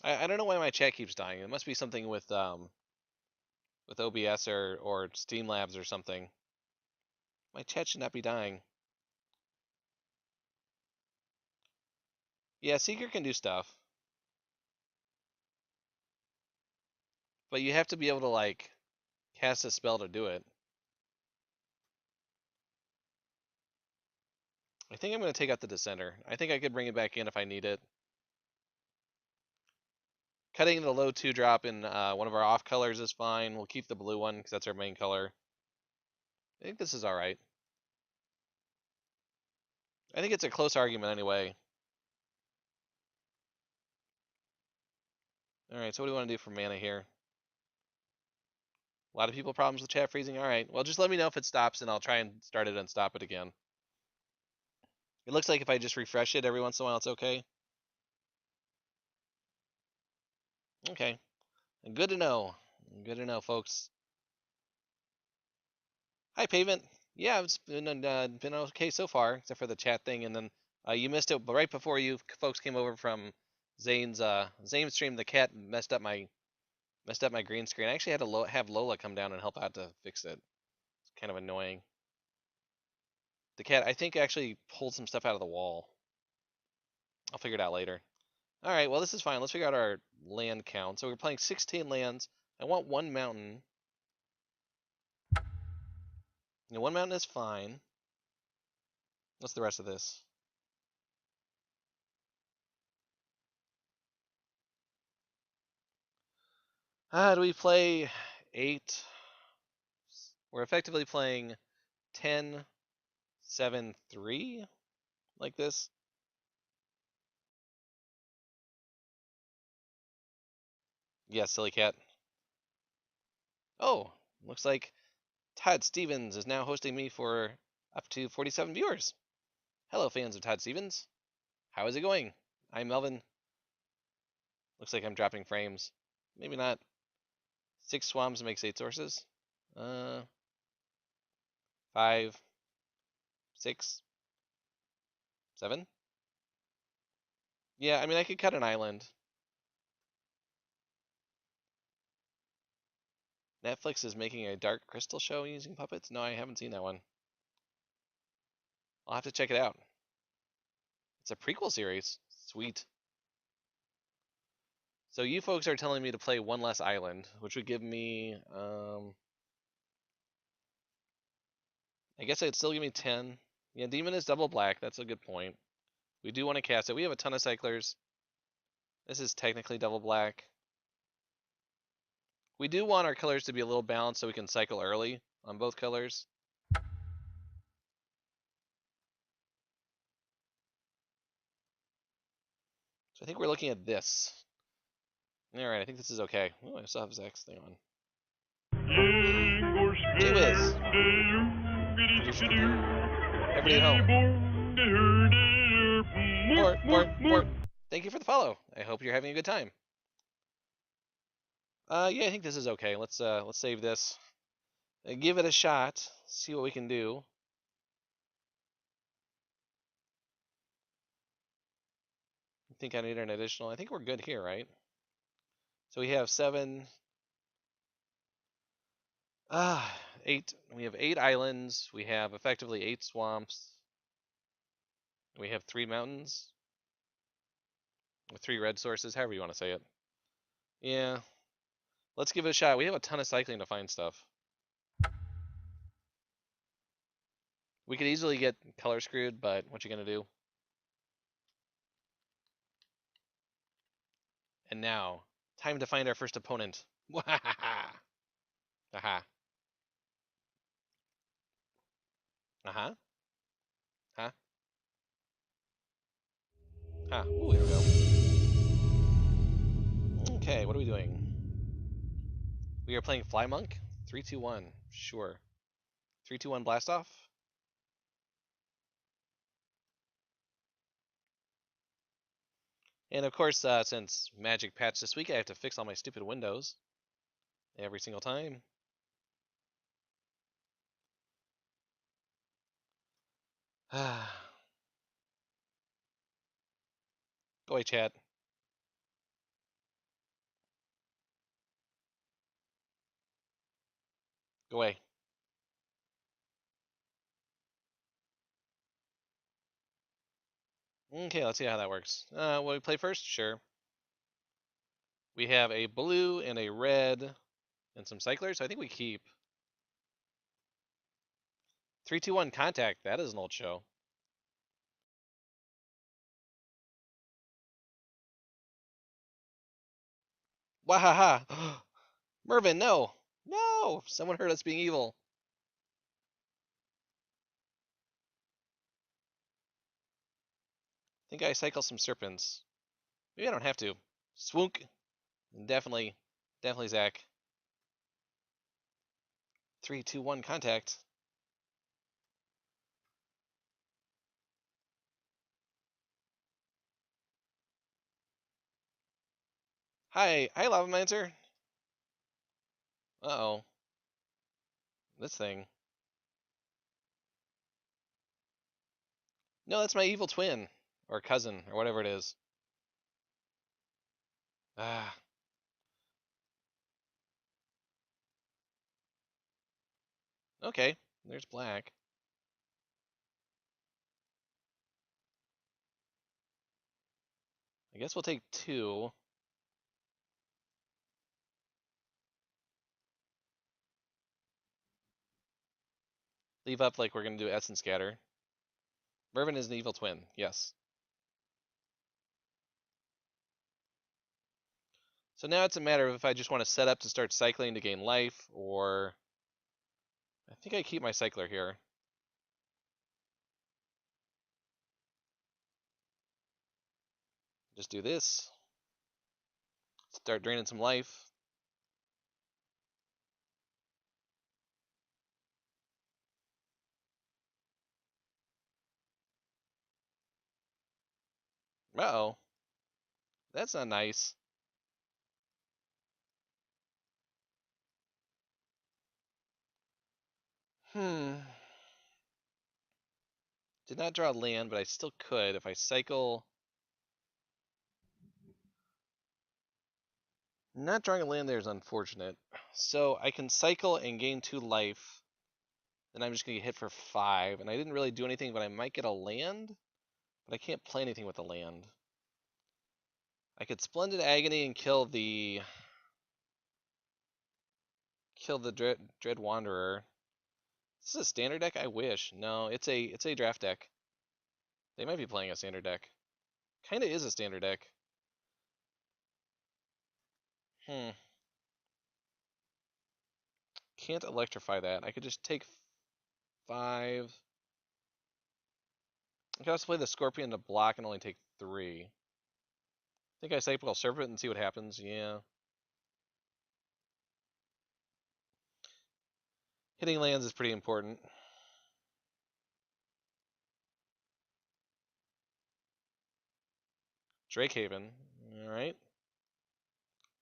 I don't know why my chat keeps dying. It must be something with OBS or Steam Labs or something. My chat should not be dying. Yeah, Seeker can do stuff. But you have to be able to like cast a spell to do it. I think I'm going to take out the Dissenter. I think I could bring it back in if I need it. Cutting the low 2-drop in one of our off colors is fine. We'll keep the blue one because that's our main color. I think this is all right. I think it's a close argument anyway. All right, so what do we want to do for mana here? A lot of people problems with chat freezing. All right, well, just let me know if it stops, and I'll try and start it and stop it again. It looks like if I just refresh it every once in a while, it's okay. Okay, good to know. Good to know, folks. Hi, Pavement. Yeah, it's been okay so far, except for the chat thing, and then you missed it. But right before you folks came over from Zane's stream, the cat messed up my green screen. I actually had to have Lola come down and help out to fix it. It's kind of annoying. The cat, I think, actually pulled some stuff out of the wall. I'll figure it out later. All right, well, this is fine. Let's figure out our land count. So we're playing 16 lands. I want one mountain. One mountain is fine. What's the rest of this? Do we play 8? We're effectively playing 10, 7, 3, like this. Yeah, silly cat. Oh, looks like Todd Stevens is now hosting me for up to 47 viewers. Hello, fans of Todd Stevens. How is it going? I'm Melvin. Looks like I'm dropping frames. Maybe not. 6 swamps makes 8 sources. 5, 6, 7. Yeah, I mean, I could cut an island. Netflix is making a Dark Crystal show using puppets? No, I haven't seen that one. I'll have to check it out. It's a prequel series. Sweet. So you folks are telling me to play one less island, which would give me, I guess it'd still give me 10. Yeah, Demon is double black. That's a good point. We do want to cast it. We have a ton of cyclers. This is technically double black. We do want our colors to be a little balanced so we can cycle early on both colors. So I think we're looking at this. All right, I think this is okay. Oh, I still have Zach's thing on. Gee-whiz. Everybody home. More. Thank you for the follow. I hope you're having a good time. Yeah, I think this is okay. Let's save this. Give it a shot. See what we can do. I think I need an additional. I think we're good here, right? So we have 7. 8. We have 8 islands. We have effectively 8 swamps. We have 3 mountains. With 3 red sources, however you want to say it. Yeah. Let's give it a shot. We have a ton of cycling to find stuff. We could easily get color screwed, but what you gonna do? And now, time to find our first opponent. Wahaha! Aha. Uh-huh. Huh? Huh. Ooh, there we go. Okay, what are we doing? We are playing Fly Monk. 3, 2, 1. Sure. 3, 2, 1 blast off. And of course, since Magic patched this week, I have to fix all my stupid windows every single time. Go away, chat. Go away. Okay, let's see how that works. Will we play first? Sure. We have a blue and a red and some cyclers. I think we keep. 3, 2, 1 contact. That is an old show. Wahaha! Mervin, no! No! Someone heard us being evil. I think I cycle some serpents. Maybe I don't have to. Swoonk! Definitely, definitely Zach. 3, 2, 1, contact. Hi, Lavamancer. Uh-oh. This thing. No, that's my evil twin. Or cousin, or whatever it is. Ah, okay. There's black. I guess we'll take 2. Leave up like we're gonna do Essence Scatter. Mervin is an evil twin, yes. So now it's a matter of if I just want to set up to start cycling to gain life, or I think I keep my cycler here. Just do this. Start draining some life. Uh-oh. That's not nice. Hmm. Did not draw land, but I still could if I cycle. Not drawing a land there is unfortunate. So I can cycle and gain 2 life. Then I'm just going to get hit for 5. And I didn't really do anything, but I might get a land. But I can't play anything with the land. I could Splendid Agony and kill the Dread Wanderer. This is a standard deck? I wish. No, it's a draft deck. They might be playing a standard deck. Kinda is a standard deck. Hmm. Can't electrify that. I could just take 5. I could also play the Scorpion to block and only take 3. I think I cycle Serpent and see what happens. Yeah. Hitting lands is pretty important. Drakehaven. Alright.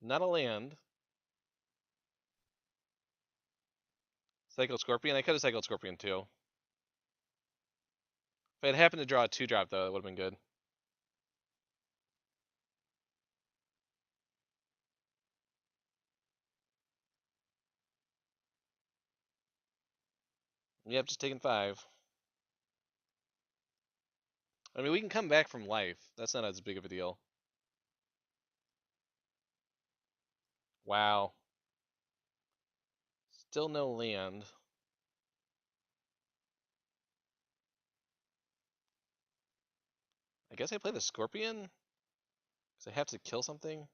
Not a land. Cycle Scorpion. I could have cycled Scorpion too. If I had happened to draw a 2-drop though, it would have been good. Yep, just taking 5. I mean, we can come back from life. That's not as big of a deal. Wow. Still no land. I guess I play the Scorpion? Because I have to kill something?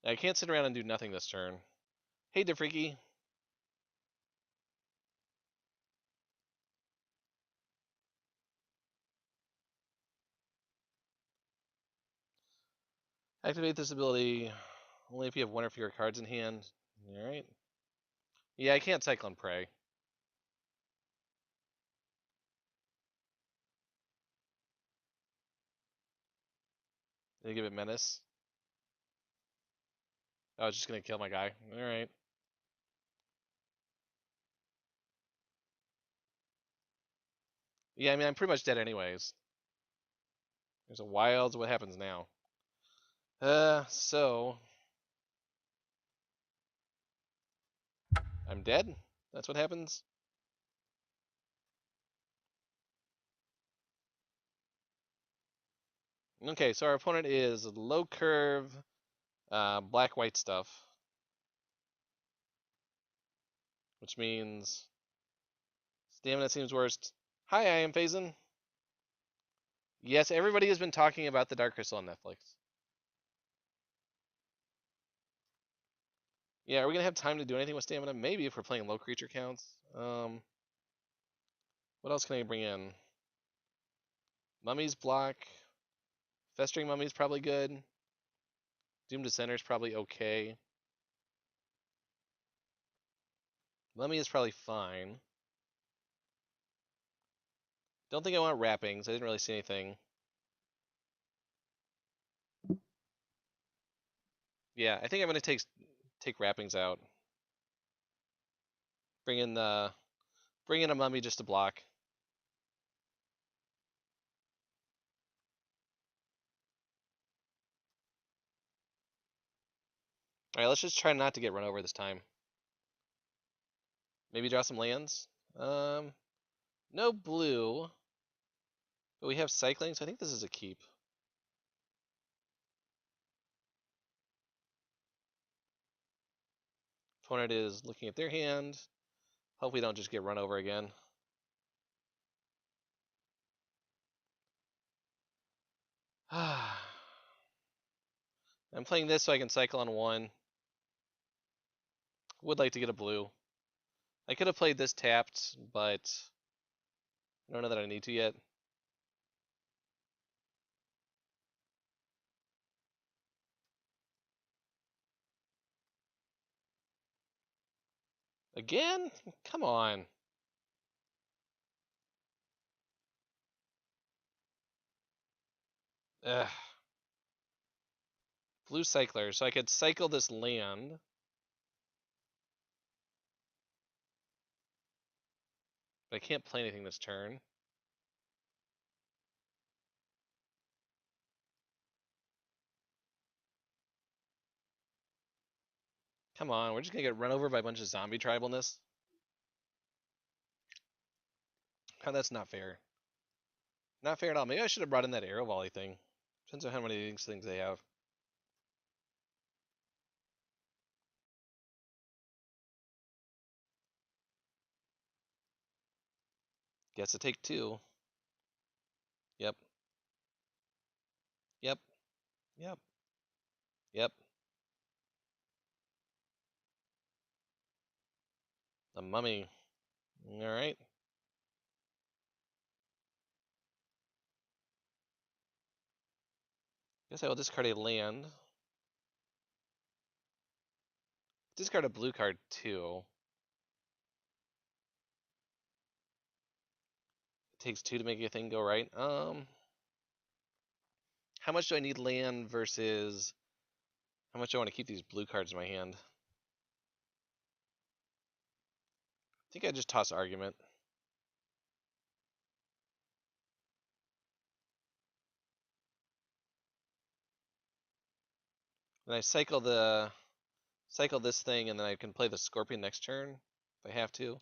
I can't sit around and do nothing this turn. Hey, DeFreaky. Activate this ability only if you have 1 or fewer cards in hand. Alright. Yeah, I can't cycle and pray. Gonna give it Menace. I was just gonna kill my guy. Alright. Yeah, I mean, I'm pretty much dead anyways. There's a Wilds. What happens now? So... I'm dead? That's what happens? Okay, so our opponent is low curve, black-white stuff. Which means... Stamina seems worst. Hi, I am Phazon. Yes, everybody has been talking about the Dark Crystal on Netflix. Yeah, are we gonna have time to do anything with stamina? Maybe if we're playing low creature counts. What else can I bring in? Mummy's block. Festering Mummy's probably good. Doom Descender's probably okay. Mummy is probably fine. Don't think I want wrappings. I didn't really see anything. Yeah, I think I'm gonna take wrappings out. Bring in a mummy just to block. All right, let's just try not to get run over this time. Maybe draw some lands. No blue, but we have cycling, so I think this is a keep. Opponent is looking at their hand. Hope we don't just get run over again. I'm playing this so I can cycle on one. Would like to get a blue. I could have played this tapped, but I don't know that I need to yet. Again? Come on. Ugh. Blue cycler, so I could cycle this land. But I can't play anything this turn. Come on, we're just gonna get run over by a bunch of zombie tribalness. Oh, that's not fair. Not fair at all. Maybe I should have brought in that arrow volley thing. Depends on how many of these things they have. Guess to take two. Yep. Yep. Yep. Yep. The mummy. Alright. Guess I will discard a land. Discard a blue card too. It takes two to make a thing go right. How much do I need land versus how much do I want to keep these blue cards in my hand? I think I just toss argument. And I cycle this thing, and then I can play the scorpion next turn if I have to.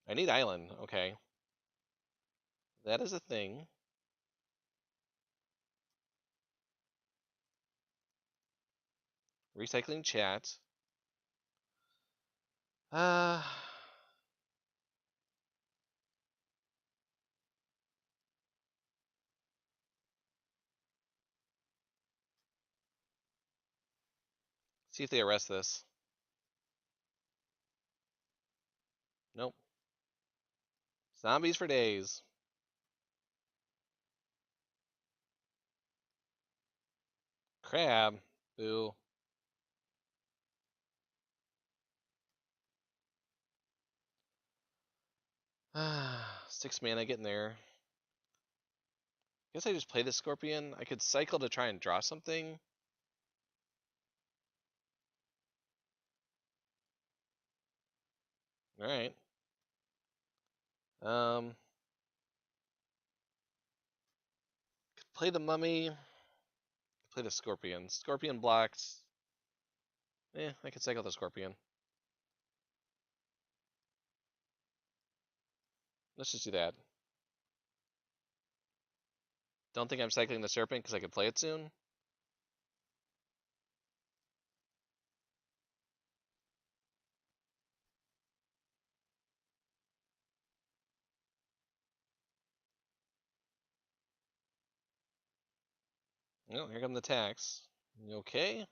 I need island. Okay, that is a thing. Recycling chat. Uh, see if they arrest this. Nope. Zombies for days. Crab. Boo. Six mana getting there. Guess I just play the scorpion. I could cycle to try and draw something. All right. Could play the mummy. Play the scorpion. Scorpion blocks. I could cycle the scorpion. Let's just do that. Don't think I'm cycling the serpent because I could play it soon. Oh, here come the attacks. Okay.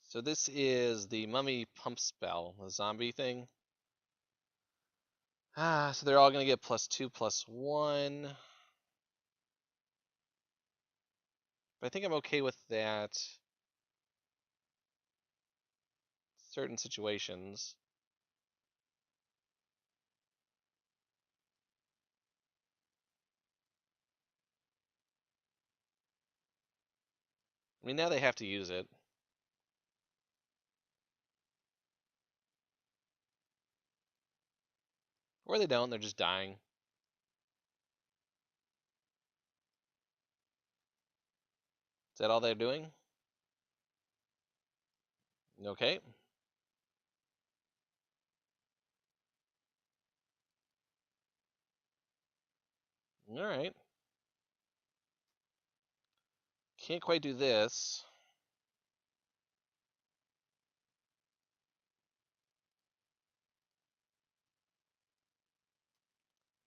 So this is the mummy pump spell, the zombie thing. So they're all gonna get +2/+1. But I think I'm okay with that. Certain situations. I mean, now they have to use it. Or they don't, they're just dying. Is that all they're doing? Okay. Alright. Can't quite do this.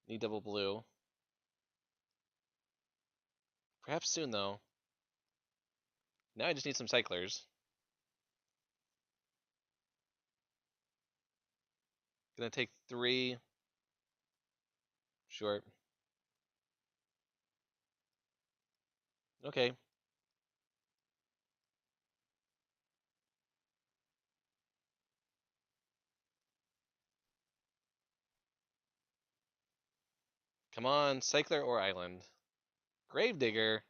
Need double blue. Perhaps soon, though. Now I just need some cyclers. Gonna take 3. Sure. Okay. Come on, cycler or island. Gravedigger.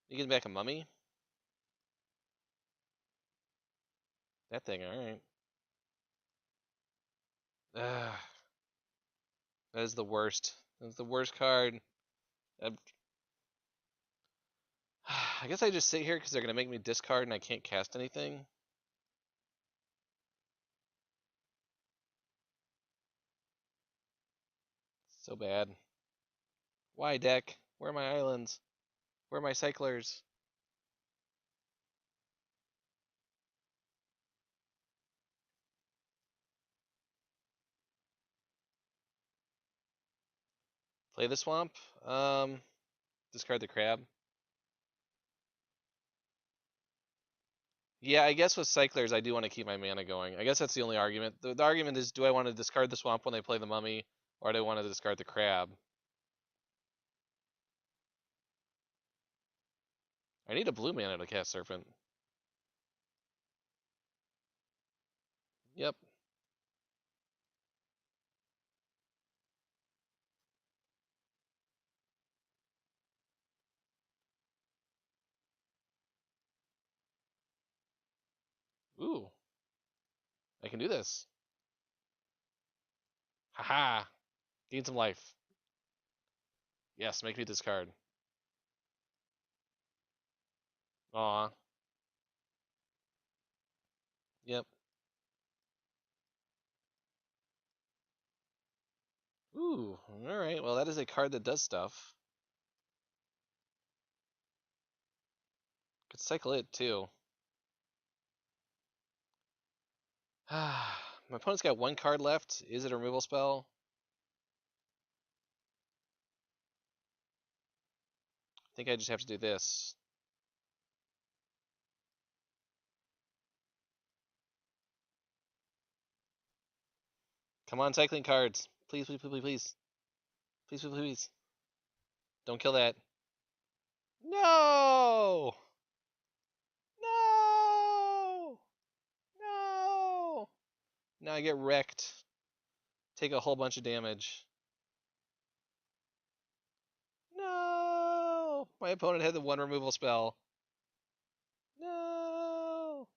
You getting back a mummy? That thing, alright. Ugh. That is the worst. That's the worst card. I guess I just sit here because they're gonna make me discard and I can't cast anything. So bad. Why, deck? Where are my islands? Where are my cyclers? Play the swamp. Discard the crab. Yeah, I guess with cyclers, I do want to keep my mana going. I guess that's the only argument. The argument is, do I want to discard the swamp when they play the mummy, or do I want to discard the crab? I need a blue mana to cast Serpent. Yep. Ooh, I can do this. Haha. Gain some life. Yes, make me discard. Aw. Yep. Ooh, alright. Well, that is a card that does stuff. Could cycle it, too. My opponent's got 1 card left. Is it a removal spell? I think I just have to do this. Come on, cycling cards. Please, please, please, please, please. Please, please, please. Don't kill that. No! No! No! Now I get wrecked. Take a whole bunch of damage. No! My opponent had the 1 removal spell. No!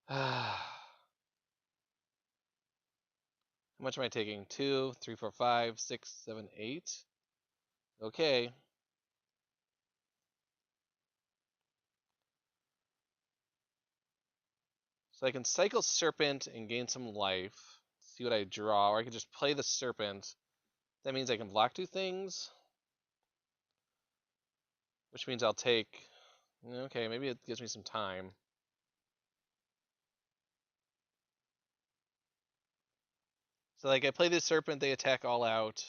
How much am I taking? 2, 3, 4, 5, 6, 7, 8. Okay. So I can cycle Serpent and gain some life. See what I draw. Or I can just play the Serpent. That means I can block 2 things. Which means I'll take... Okay, maybe it gives me some time. So like I play this Serpent, they attack all out.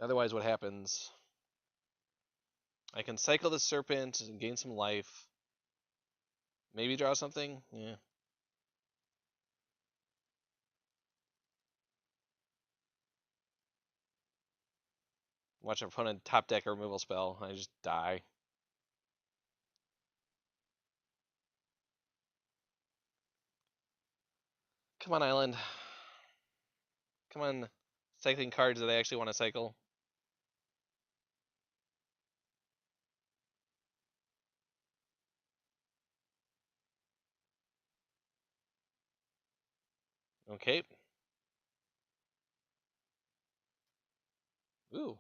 Otherwise, what happens? I can cycle the Serpent and gain some life. Maybe draw something? Yeah. Watch an opponent top deck a removal spell. I just die. Come on, Island. Come on, cycling cards that I actually want to cycle. Okay. Ooh.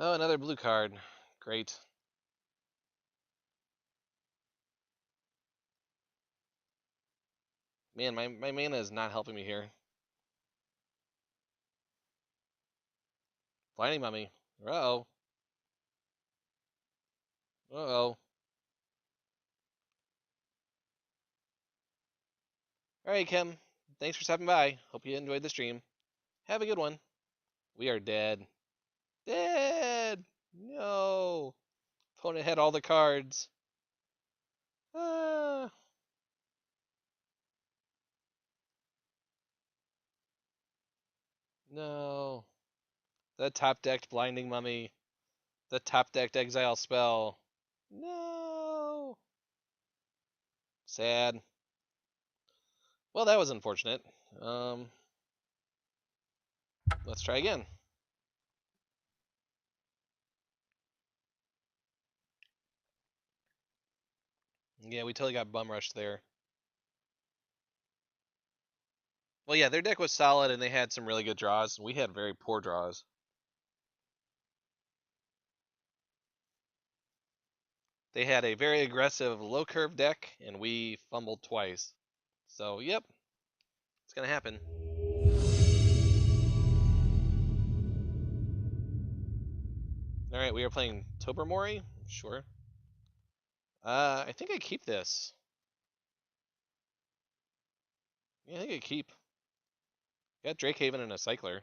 Oh, another blue card. Great. Man, my mana is not helping me here. Blinding Mummy. Uh-oh. Uh-oh. Alright, Kim. Thanks for stopping by. Hope you enjoyed the stream. Have a good one. We are dead. Dead! No! Opponent had all the cards. Ah. No. The top decked Blinding Mummy. The top decked Exile spell. No! Sad. Well, that was unfortunate. Let's try again. Yeah, we totally got bum rushed there. Well, yeah, their deck was solid and they had some really good draws. We had very poor draws. They had a very aggressive low curve deck and we fumbled twice. So, yep, it's going to happen. All right, we are playing Tobermory. Sure. I think I keep this. Yeah, I think I keep. Got Drakehaven and a Cycler.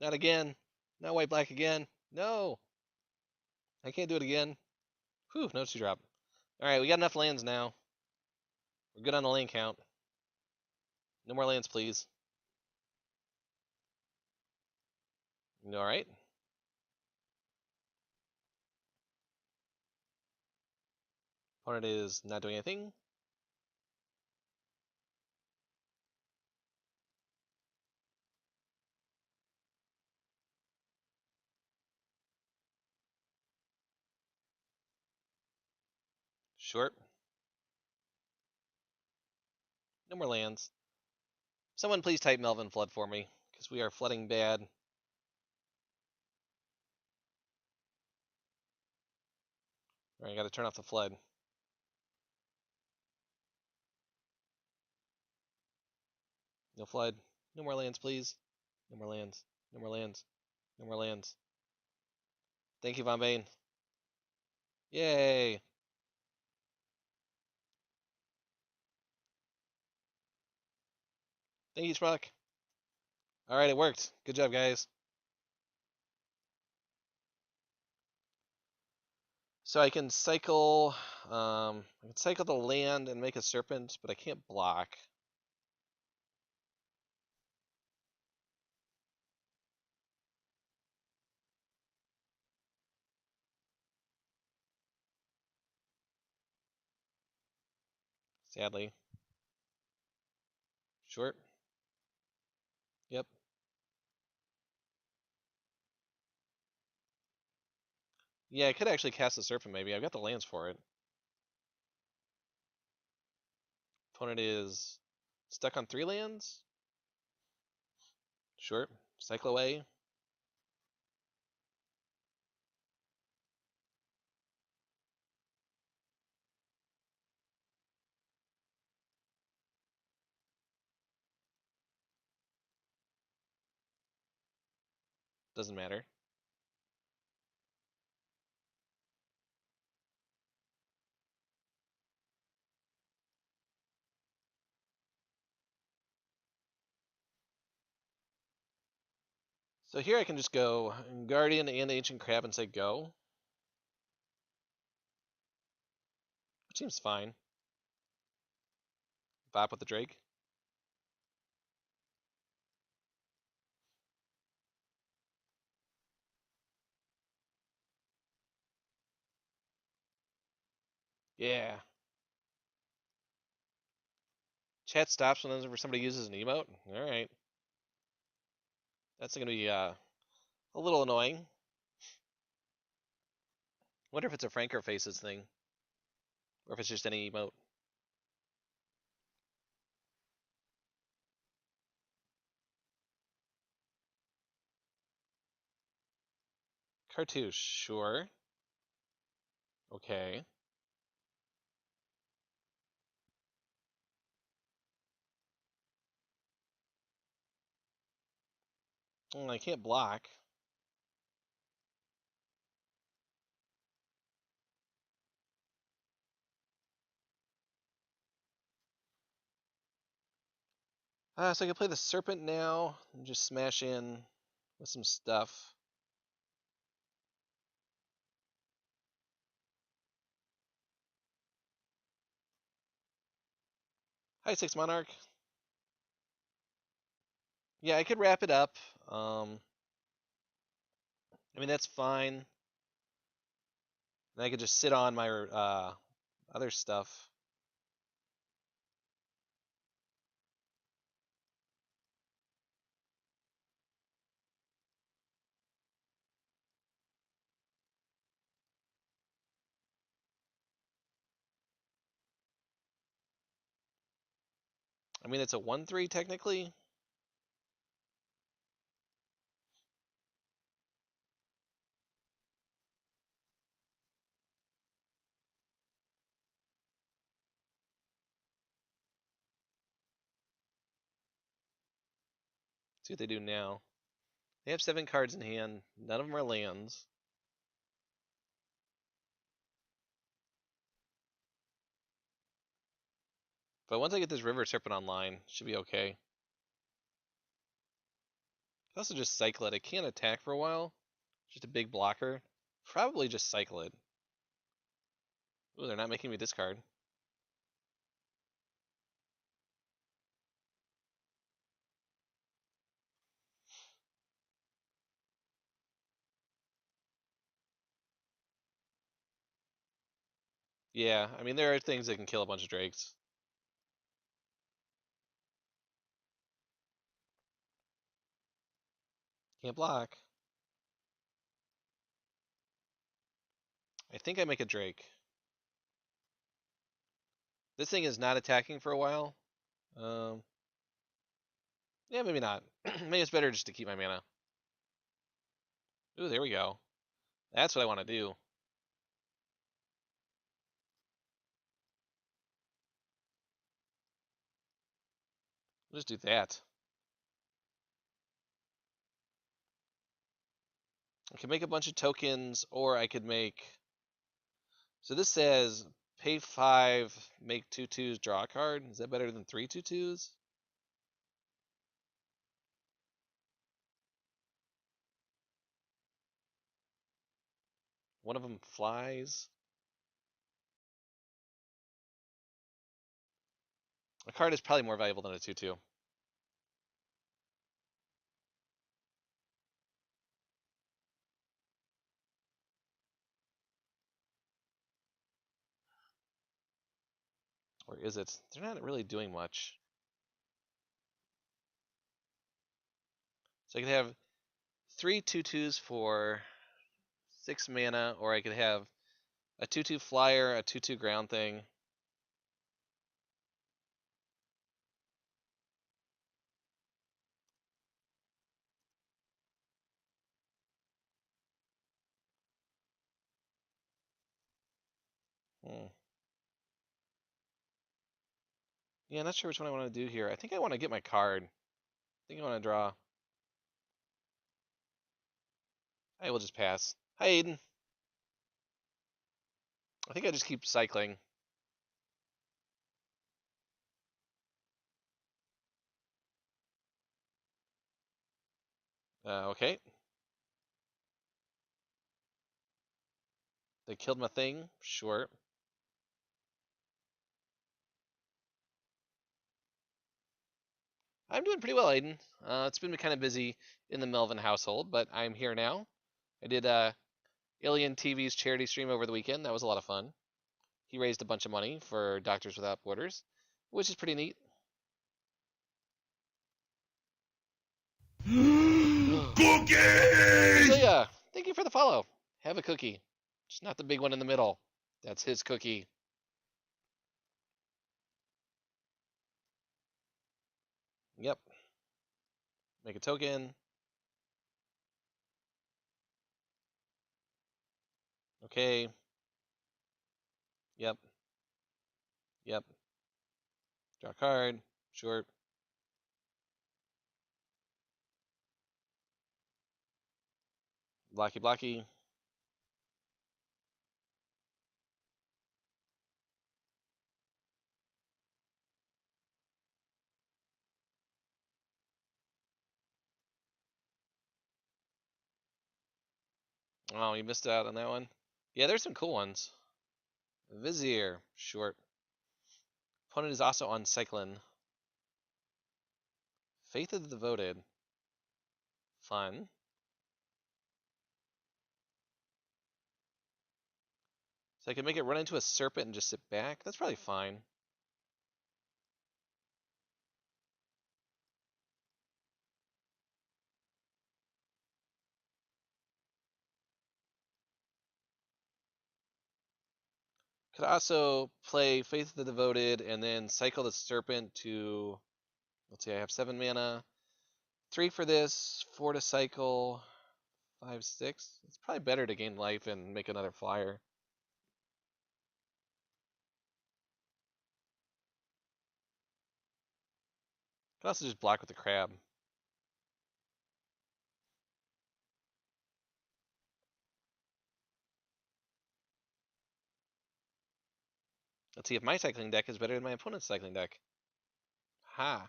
Not again. Not white black again. No. I can't do it again. Whew, no 2-drop. All right, we got enough lands now. We're good on the land count. No more lands, please. All right. Opponent is not doing anything. Short. No more lands. Someone please type Melvin Flood for me, because we are flooding bad. All right, I got to turn off the flood. No flood. No more lands, please. No more lands. No more lands. No more lands. Thank you, Von Bane. Yay. Thank you, Sprock. All right, it worked. Good job, guys. So I can cycle the land and make a serpent, but I can't block. Sadly. Short. Yep. Yeah, I could actually cast the serpent maybe. I've got the lands for it. Opponent is stuck on 3 lands. Sure. Cycle away. Doesn't matter. So here I can just go Guardian and Ancient Crab and say go, which seems fine. Bop with the Drake. Yeah. Chat stops whenever somebody uses an emote. All right. That's going to be a little annoying. Wonder if it's a Franker Faces thing, or if it's just any emote. Cartouche, sure. Okay. I can't block. So I can play the Serpent now and just smash in with some stuff. Hi, Six Monarch. Yeah, I could wrap it up. Um, I mean, that's fine. And I could just sit on my other stuff. I mean, it's a 1/3 technically. See what they do now. They have 7 cards in hand. None of them are lands. But once I get this River Serpent online, it should be okay. I also just cycle it. I can't attack for a while. Just a big blocker. Probably just cycle it. Ooh, they're not making me discard. Yeah, I mean, there are things that can kill a bunch of drakes. Can't block. I think I make a drake. This thing is not attacking for a while. Um, yeah, maybe not. Maybe it's better just to keep my mana. Ooh, there we go. That's what I want to do. We'll just do that. I can make a bunch of tokens, or I could make. So this says pay 5, make 2/2s, draw a card. Is that better than 3 2/2s? One of them flies. A card is probably more valuable than a 2/2. Or is it? They're not really doing much. So I could have 3 2/2s for 6 mana, or I could have a 2/2 flyer, a 2/2 ground thing. Hmm. Yeah, not sure which one I want to do here. I think I want to get my card. I think I want to draw. I will just pass. Hi, Aiden. I think I just keep cycling. Okay. They killed my thing. Sure. I'm doing pretty well, Aiden. It's been kind of busy in the Melvin household, but I'm here now. I did Alien TV's charity stream over the weekend. That was a lot of fun. He raised a bunch of money for Doctors Without Borders, which is pretty neat. Cookies! Cecilia, thank you for the follow. Have a cookie. Just not the big one in the middle. That's his cookie. Yep. Make a token. Okay. Yep. Yep. Draw a card. Sure. Blocky blocky. Oh, you missed out on that one. Yeah, there's some cool ones. Vizier. Short. Opponent is also on Cyclin. Faith of the Devoted. Fun. So I can make it run into a serpent and just sit back. That's probably fine. Could also play Faith of the Devoted and then cycle the serpent to, let's see, I have 7 mana. 3 for this, 4 to cycle, 5, 6. It's probably better to gain life and make another flyer. Could also just block with the crab. Let's see if my cycling deck is better than my opponent's cycling deck. Ha!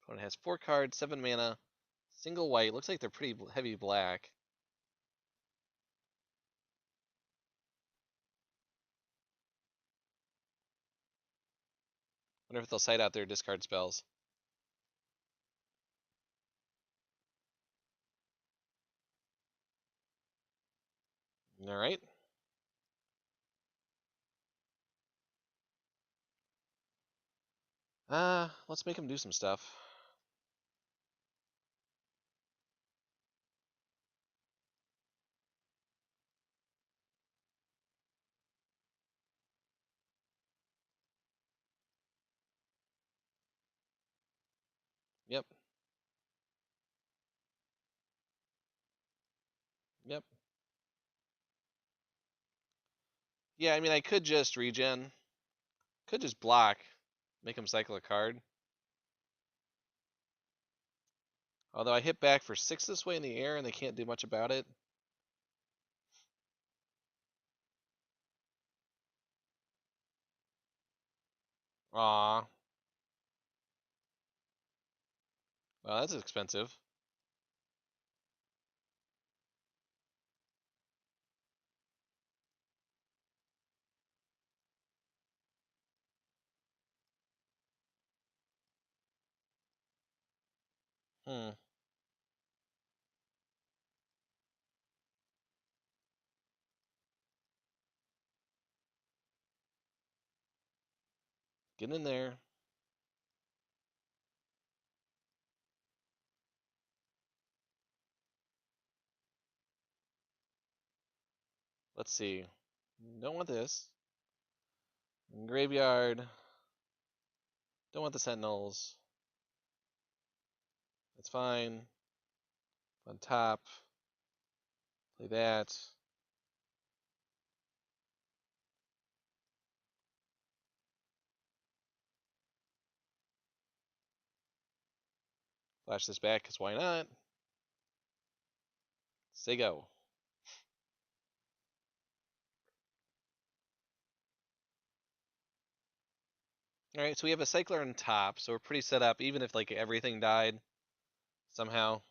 Opponent has 4 cards, 7 mana, single white. Looks like they're pretty heavy black. Wonder if they'll side out their discard spells. Alright. Let's make them do some stuff. Yep. Yep. Yeah, I mean, I could just regen. Could just block. Make them cycle a card. Although I hit back for 6 this way in the air and they can't do much about it. Aw. Well, that's expensive. Hmm. Get in there. Let's see. Don't want this. Graveyard. Don't want the Sentinels. That's fine. On top. Play that. Flash this back, because why not? Say go. Alright, so we have a cycler on top, so we're pretty set up, even if like everything died somehow.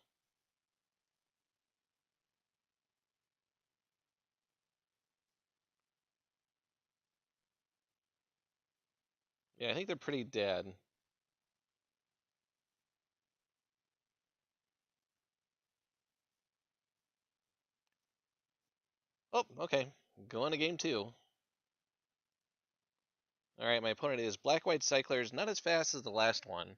Yeah, I think they're pretty dead. Oh, okay. Going to game 2. Alright, my opponent is black-white cyclers, not as fast as the last one.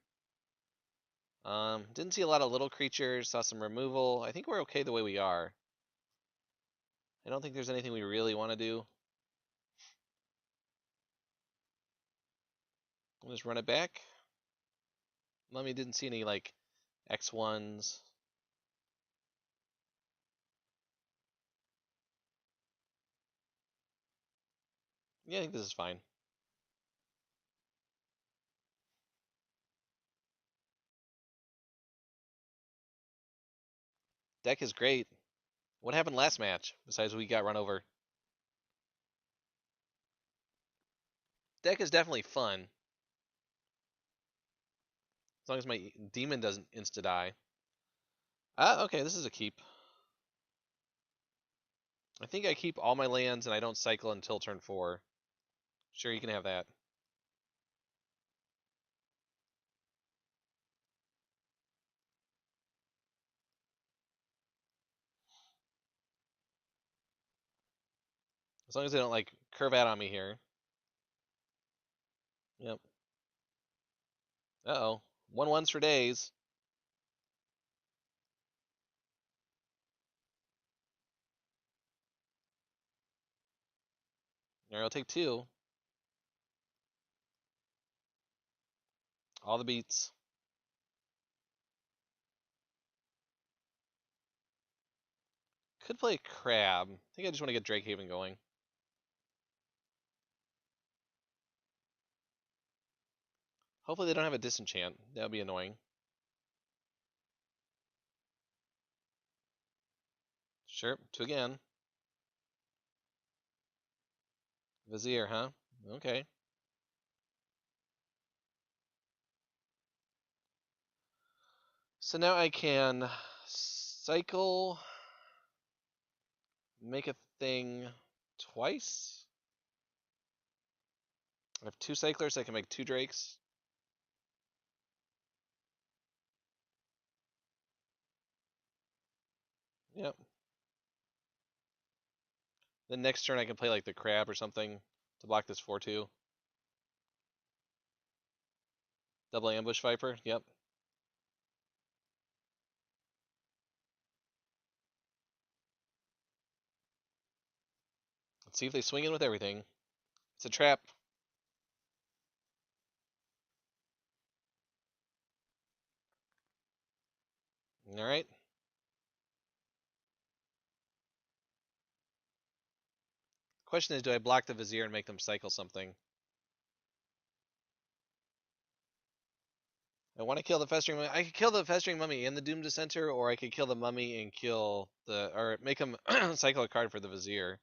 Didn't see a lot of little creatures, saw some removal. I think we're okay the way we are. I don't think there's anything we really want to do. We'll just run it back. Mummy didn't see any, like, X1s. Yeah, I think this is fine. Deck is great. What happened last match, besides we got run over? Deck is definitely fun. As long as my demon doesn't insta-die. Ah, okay, this is a keep. I think I keep all my lands and I don't cycle until turn 4. Sure, you can have that. As long as they don't, like, curve out on me here. Yep. Uh-oh. 1-1s for days. Alright, I'll take 2. All the beats. Could play Crab. I think I just want to get Drakehaven going. Hopefully they don't have a disenchant. That would be annoying. Sure, 2 again. Vizier, huh? Okay. So now I can cycle, make a thing twice. I have 2 cyclers, I can make 2 drakes. Yep. Then next turn I can play like the crab or something to block this 4-2. Double ambush viper, yep. Let's see if they swing in with everything. It's a trap. Alright. Question is, do I block the Vizier and make them cycle something? I want to kill the Festering Mummy. I could kill the Festering Mummy and the Doom Dissenter, or I could kill the Mummy and kill the... or make them cycle a card for the Vizier.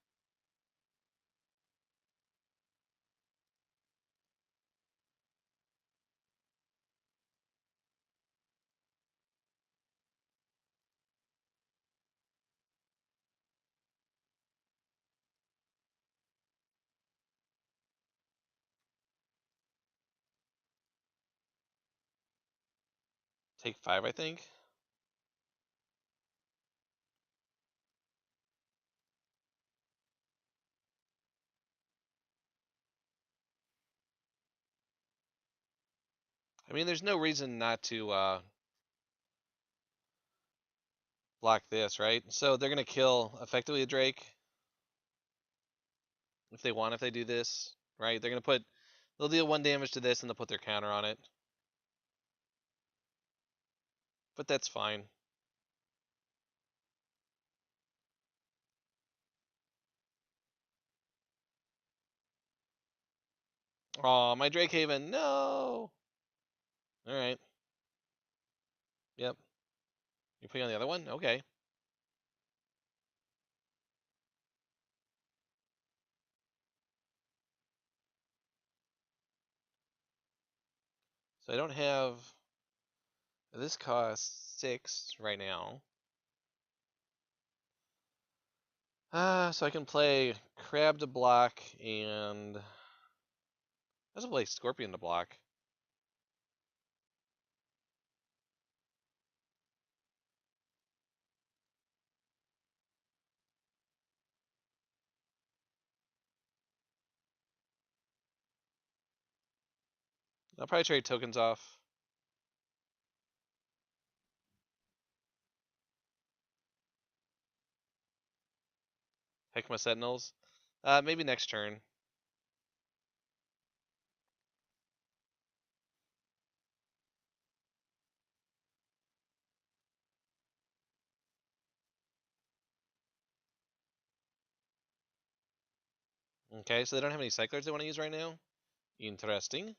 Take 5, I think. I mean, there's no reason not to block this, right? So they're going to kill effectively a Drake. If they want, if they do this, right? They're going to put... they'll deal 1 damage to this and they'll put their counter on it. But that's fine. Aw, my Drakehaven, no! Alright. Yep. You're putting on the other one? Okay. So I don't have. This costs 6 right now. So I can play Crab to block and. I also play Scorpion to block. I'll probably trade tokens off. Heckma Sentinels. Maybe next turn. Okay, so they don't have any cyclers they want to use right now? Interesting.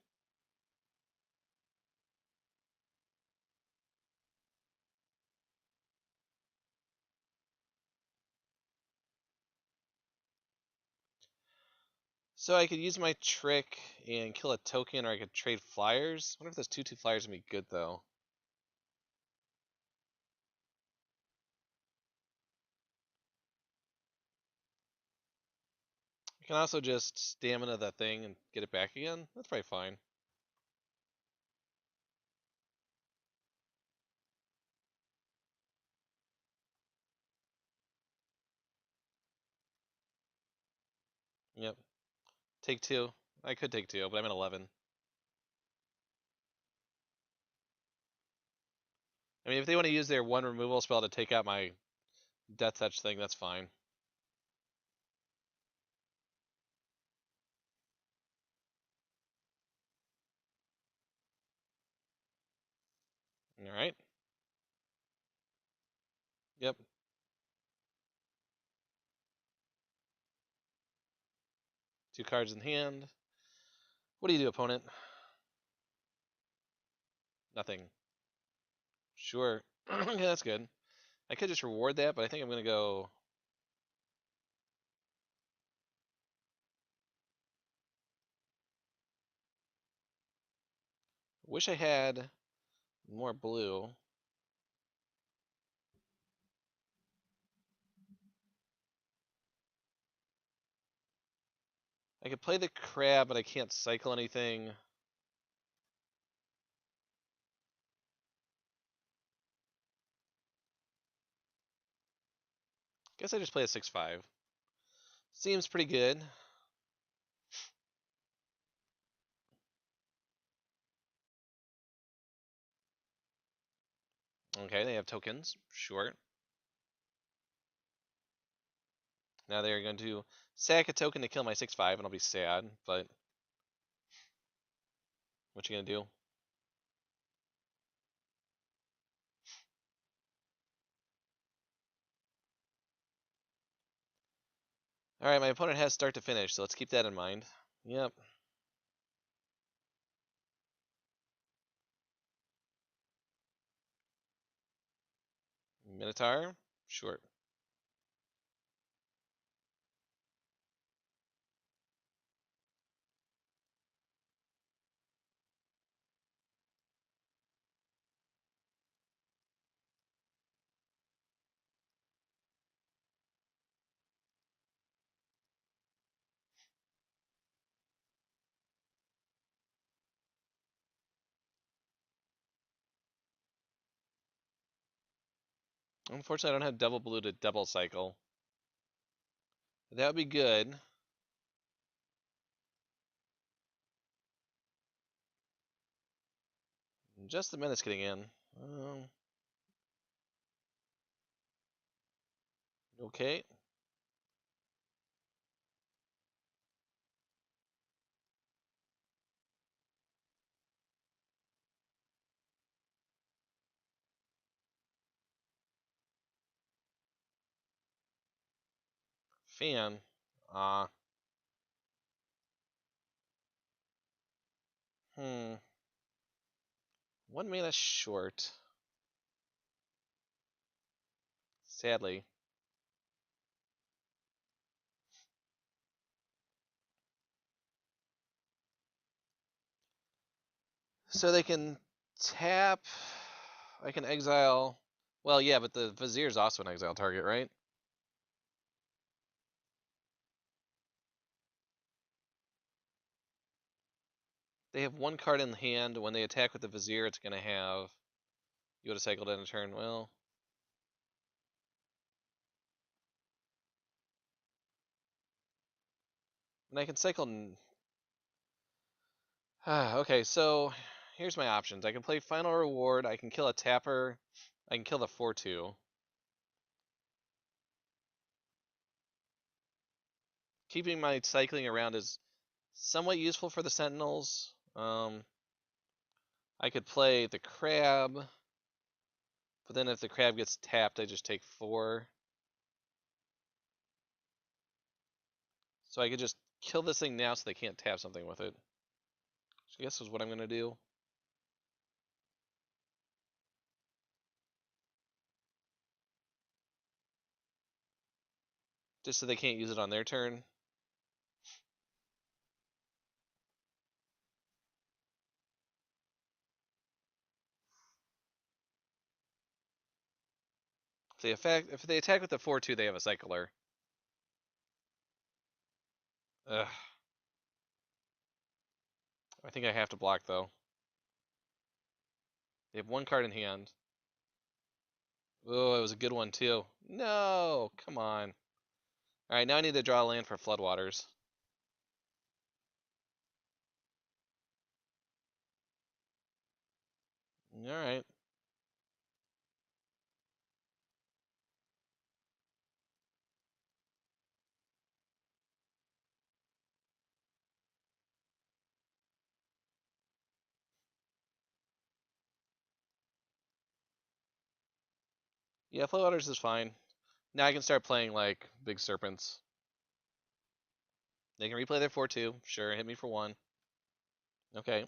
So I could use my trick and kill a token, or I could trade flyers. I wonder if those 2/2 flyers would be good, though. I can also just stamina that thing and get it back again. That's probably fine. Yep. Take 2. I could take 2, but I'm at 11. I mean, if they want to use their 1 removal spell to take out my Death Touch thing, that's fine. Alright. Yep. 2 cards in hand. What do you do, opponent? Nothing. Sure. Yeah, that's good. I could just reward that, but I think I'm going to go. Wish I had more blue. I could play the crab, but I can't cycle anything. Guess I just play a 6/5. Seems pretty good. Okay, they have tokens. Sure. Now they're going to sack a token to kill my 6/5, and I'll be sad, but what you gonna do? Alright, my opponent has start to finish, so let's keep that in mind. Yep. Minotaur? Sure. Unfortunately, I don't have double blue to double cycle. That would be good. Just the minute's getting in. Okay. Fan. Ah. Hmm. 1 mana short. Sadly. So they can tap. I can exile. Well, yeah, but the Vizier is also an exile target, right? They have one card in hand. When they attack with the Vizier, it's going to have. You would have cycled in a turn. Well. And I can cycle. Okay, so here's my options. I can play Final Reward. I can kill a tapper. I can kill the 4/2. Keeping my cycling around is somewhat useful for the Sentinels. I could play the Crab, but then if the Crab gets tapped, I just take 4. So I could just kill this thing now so they can't tap something with it. So I guess is what I'm going to do. Just so they can't use it on their turn. If they attack with the 4/2, they have a cycler. Ugh. I think I have to block though. They have one card in hand. Oh, it was a good one too. No, come on. All right, now I need to draw a land for Floodwaters. All right. Yeah, Floodwaters is fine. Now I can start playing like Big Serpents. They can replay their 4/2. Sure, hit me for 1. Okay.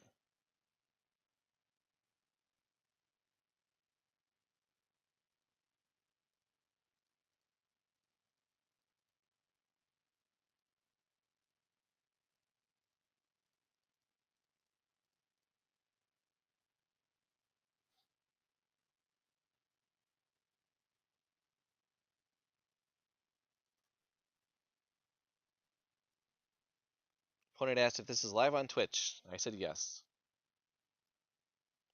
Opponent asked if this is live on Twitch. I said yes.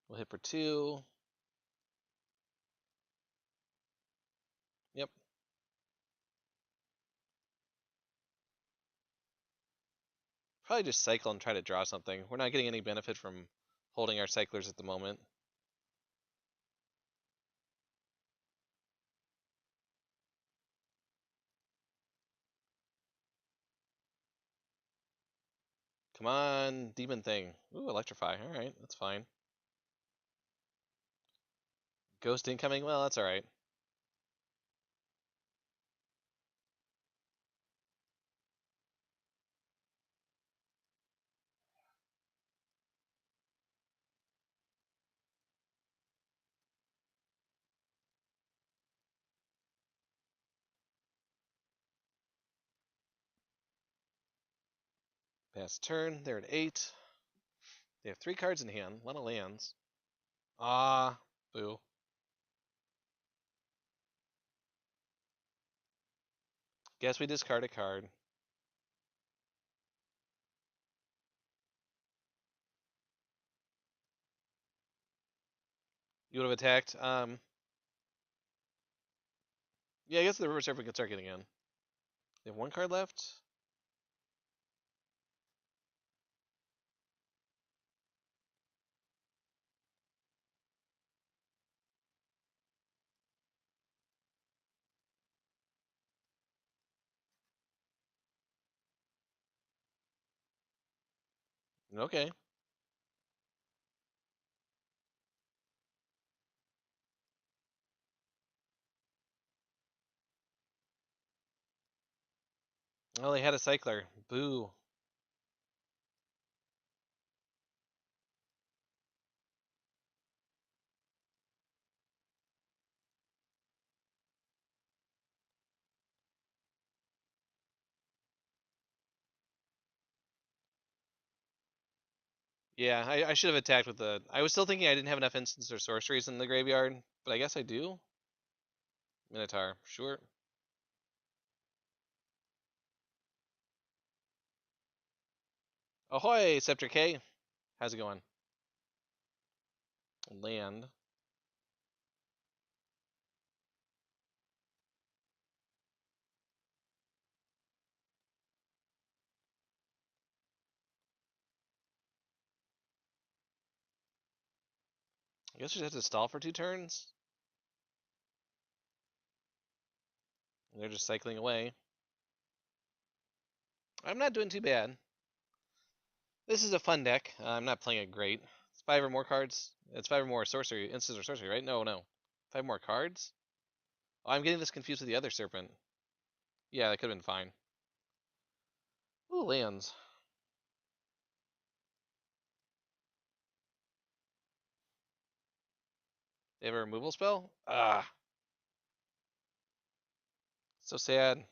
We'll hit for 2. Yep. Probably just cycle and try to draw something. We're not getting any benefit from holding our cyclers at the moment. Come on, demon thing. Ooh, electrify. All right, that's fine. Ghost incoming. Well, that's all right. Pass turn. They're at 8. They have 3 cards in hand. A lot of lands. Ah, boo. Guess we discard a card. You would have attacked. Yeah, I guess the River Serpent can start getting in. They have 1 card left. Okay. Well, they had a cycler. Boo. Yeah, I should have attacked with the. I was still thinking I didn't have enough instants or sorceries in the graveyard, but I guess I do. Minotaur, sure. Ahoy, Scepter K. How's it going? Land. I guess we just have to stall for 2 turns. They're just cycling away. I'm not doing too bad. This is a fun deck. I'm not playing it great. It's 5 or more cards. It's 5 or more sorcery, instants or sorcery, right? No, no. 5 more cards? Oh, I'm getting this confused with the other serpent. Yeah, that could have been fine. Ooh, lands. They have a removal spell? Ah, so sad.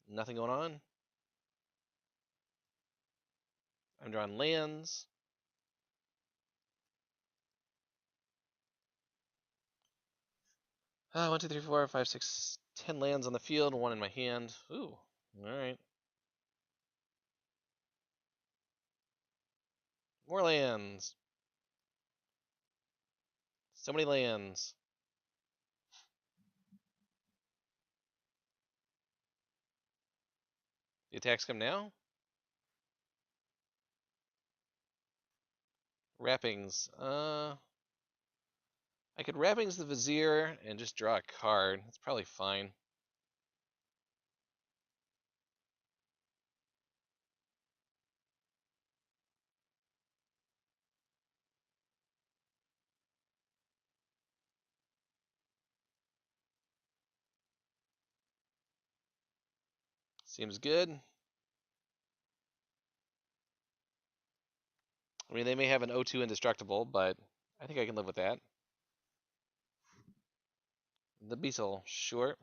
Nothing going on. I'm drawing lands. Ah, 1, 2, 3, 4, 5, 6, 10 lands on the field, 1 in my hand. Ooh, alright. More lands. So many lands. The attacks come now? Wrappings. I could Wrappings the Vizier and just draw a card. That's probably fine. Seems good. I mean, they may have an O2 indestructible, but I think I can live with that. The Beetle, sure.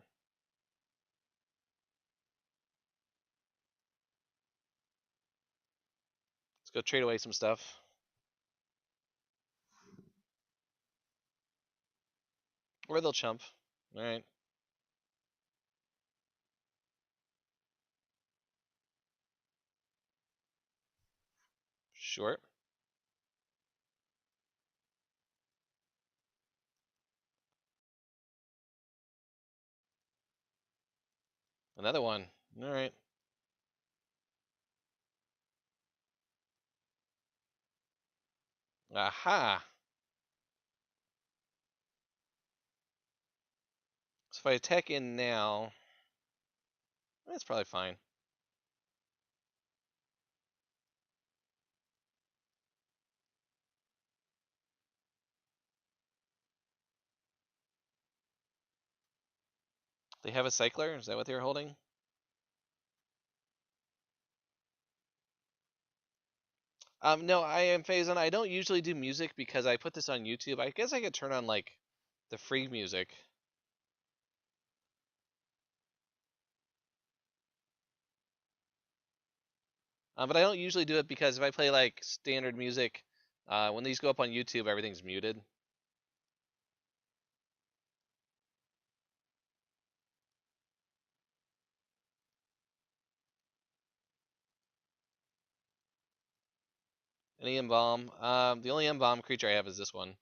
Let's go trade away some stuff. Or they'll chump. Alright. Sure. Another one. Alright. Aha! So if I attack in now, that's probably fine. They have a Cycler? Is that what they were holding? No, I am Phazon. I don't usually do music because I put this on YouTube. I guess I could turn on, like, the free music. But I don't usually do it because if I play, like, standard music, when these go up on YouTube, everything's muted. Any Embalm? The only Embalm creature I have is this one.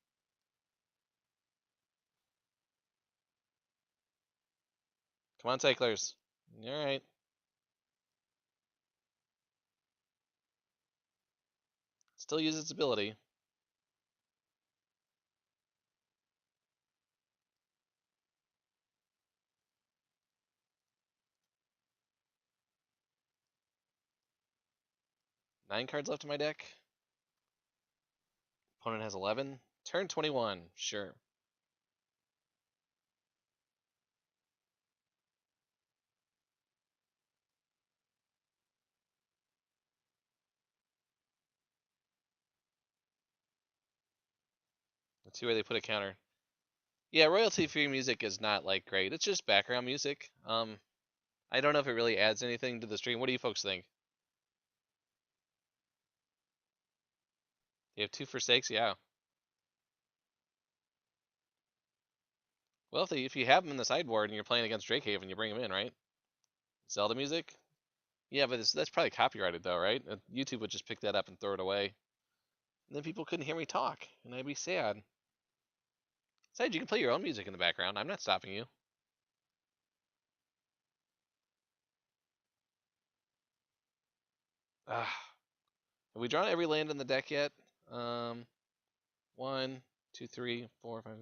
Come on, Cyclers. Alright. Still use its ability. Nine cards left in my deck. Opponent has 11. Turn 21. Sure. Let's see where they put a counter. Yeah, royalty-free music is not, like, great. It's just background music. I don't know if it really adds anything to the stream. What do you folks think? You have two forsakes, yeah. Well, if you have them in the sideboard and you're playing against Drakehaven, you bring them in, right? Zelda music? Yeah, but that's probably copyrighted though, right? YouTube would just pick that up and throw it away. And then people couldn't hear me talk, and I'd be sad. Besides, you can play your own music in the background. I'm not stopping you. Ah, have we drawn every land in the deck yet? One, two, three, four, five.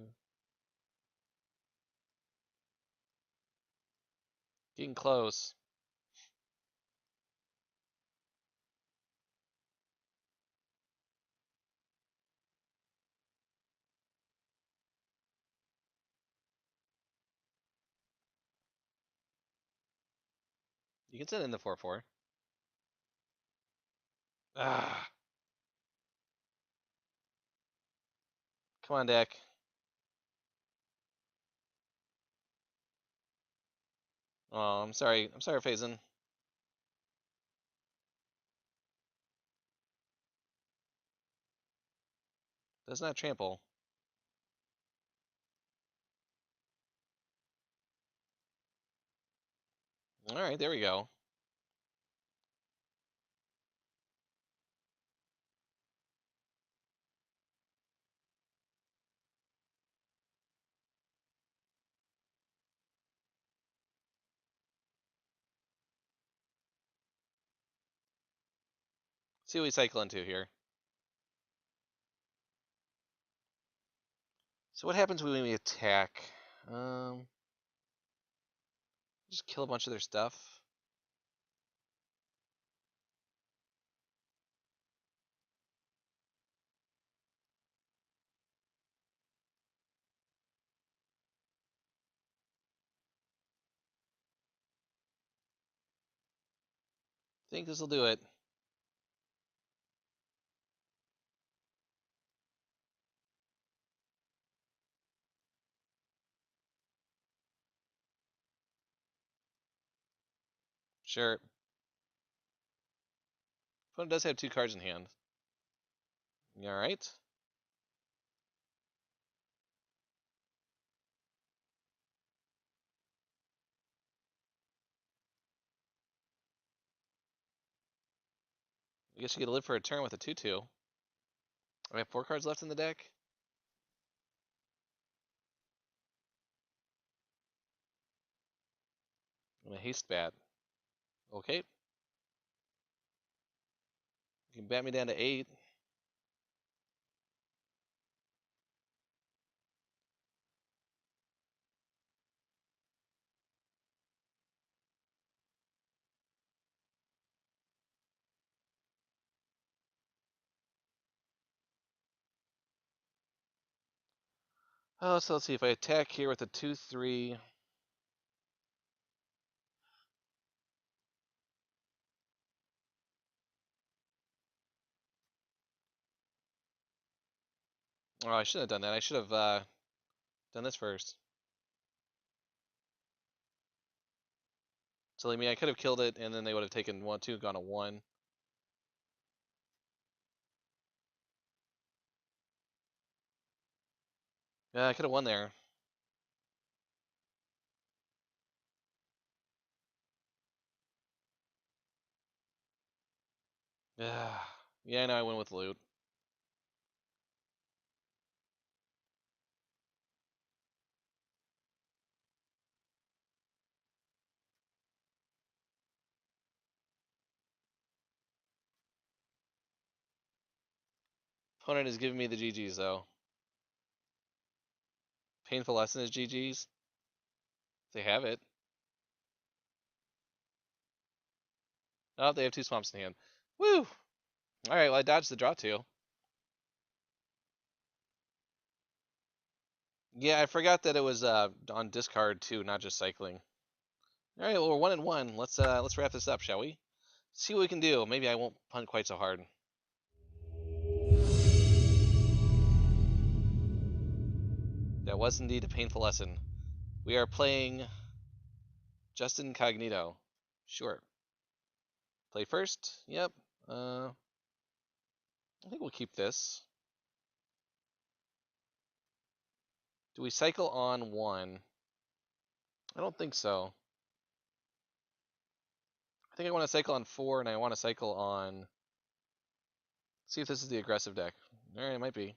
Getting close. You can send in the 4/4. Ah, come on, deck. Oh, I'm sorry. I'm sorry, Faison. Does not trample. All right, there we go. See what we cycle into here. So what happens when we attack? Just kill a bunch of their stuff. Think this will do it. Sure. Opponent does have two cards in hand. All right. I guess you get to live for a turn with a 2/2. I have 4 cards left in the deck. And a haste bat. Okay. You can bat me down to 8. Oh, so let's see. If I attack here with a 2/3. Oh, I should have done that. I should have done this first. So I mean, I could have killed it, and then they would have taken 1/2, gone a 1. Yeah, I could have won there. Yeah, yeah, I know I went with loot. Opponent is giving me the GGs though. Painful lesson is GGs. They have it. Oh, they have 2 swamps in hand. Woo! All right, well I dodged the draw 2. Yeah, I forgot that it was on discard too, not just cycling. All right, well we're 1-1. Let's wrap this up, shall we? See what we can do. Maybe I won't punt quite so hard. That was indeed a painful lesson. We are playing Just Incognito. Sure. Play first. Yep. I think we'll keep this. Do we cycle on 1? I don't think so. I think I want to cycle on 4, and I want to cycle on... See if this is the aggressive deck. Alright, it might be.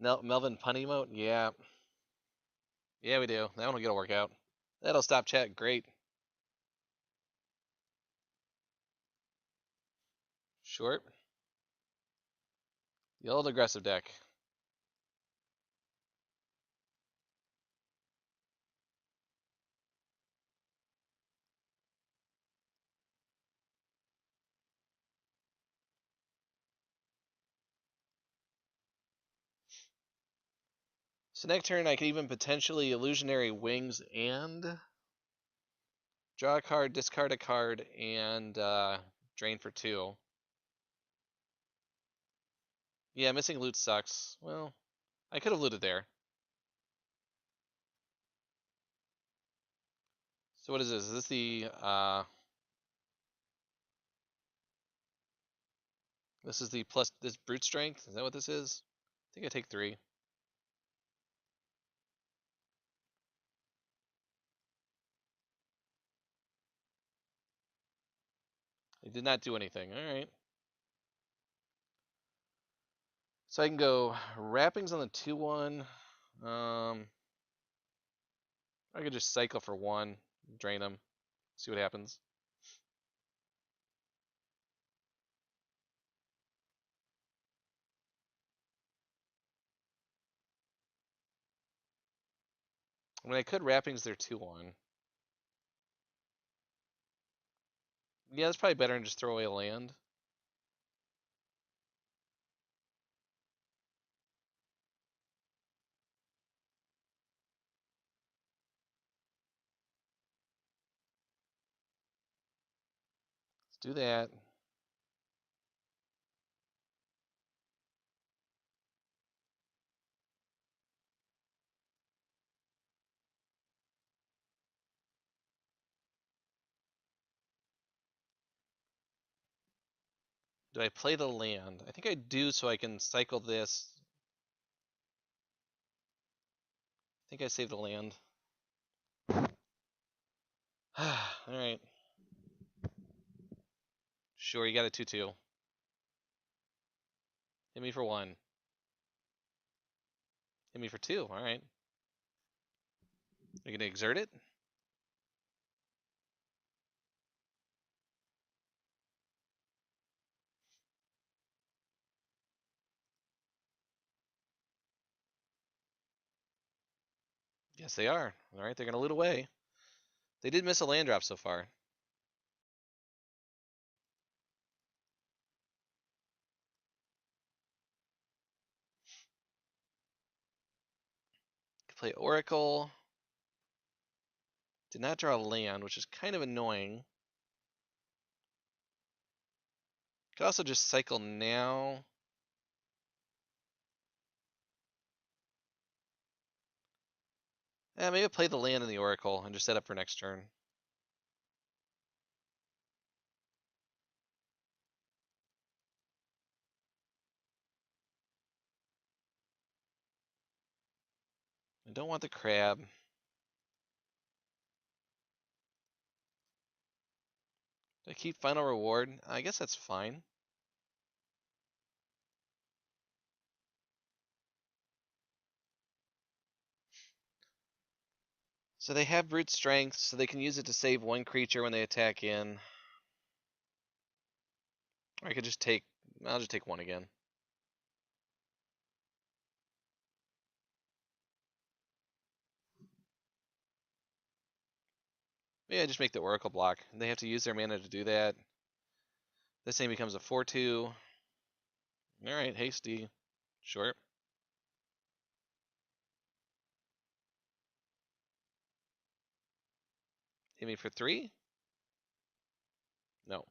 Melvin pun emote? Yeah. Yeah, we do. That one will get a workout. That'll stop chat. Great. Short. The old aggressive deck. So next turn I could even potentially illusionary wings and draw a card, discard a card, and drain for 2. Yeah, missing loot sucks. Well, I could have looted there. So what is this? Is this the this is the plus this brute strength? Is that what this is? I think I take 3. It did not do anything. Alright. So I can go wrappings on the 2/1. I could just cycle for 1, drain them, see what happens. I mean, I could wrappings their 2/1. Yeah, that's probably better than just throw away a land. Let's do that. Do I play the land? I think I do, so I can cycle this. I think I save the land. Alright. Sure, you got a 2/2. Hit me for 1. Hit me for 2. Alright. Are you gonna exert it? Yes, they are. Alright, they're gonna loot away. They did miss a land drop so far. Could play Oracle. Did not draw a land, which is kind of annoying. Could also just cycle now. Yeah, maybe I'll play the land and the Oracle and just set up for next turn. I don't want the crab. Do I keep final reward? I guess that's fine. So they have brute strength, so they can use it to save 1 creature when they attack in. Or I could just take, I'll just take 1 again. Yeah, just make the Oracle block. They have to use their mana to do that. This thing becomes a 4/2. Alright, hasty. Sure. Hit me for 3? No.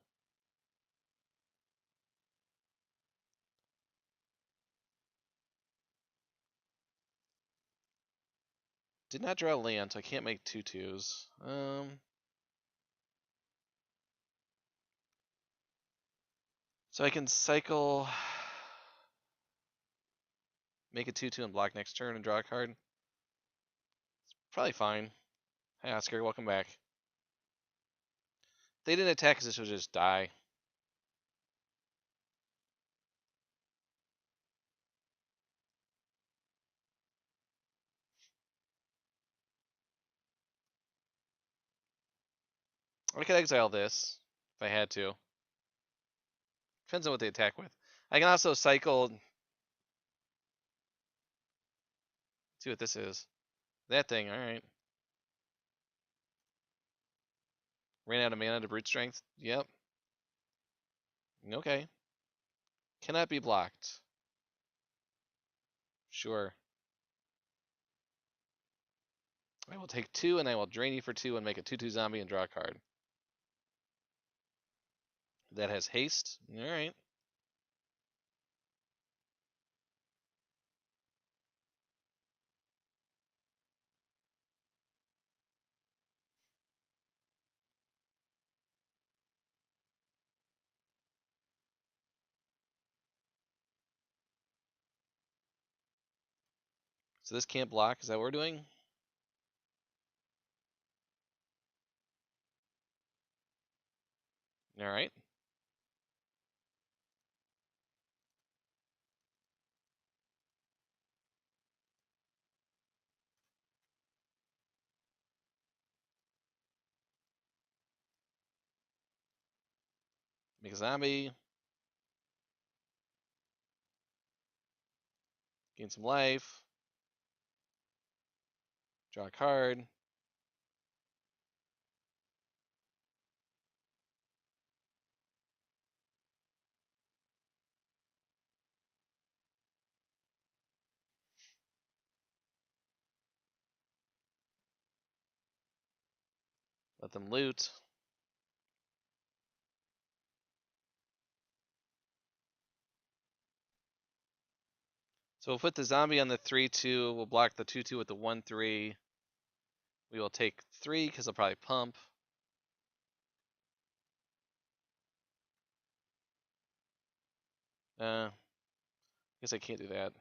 Did not draw land, so I can't make 2/2s. So I can cycle, make a 2/2 and block next turn and draw a card. Probably fine. Hi Oscar, welcome back. If they didn't attack us, this would just die. I could exile this if I had to. Depends on what they attack with. I can also cycle. See what this is. That thing, alright. Ran out of mana to brute strength. Yep. Okay. Cannot be blocked. Sure. I will take 2 and I will drain you for 2 and make a 2/2 zombie and draw a card. That has haste. Alright. So this can't block. Is that what we're doing? Alright. Make a zombie. Gain some life. Draw a card. Let them loot. So we'll put the zombie on the 3/2. We'll block the 2/2 with the 1/3. We will take 3 because they'll probably pump. I guess I can't do that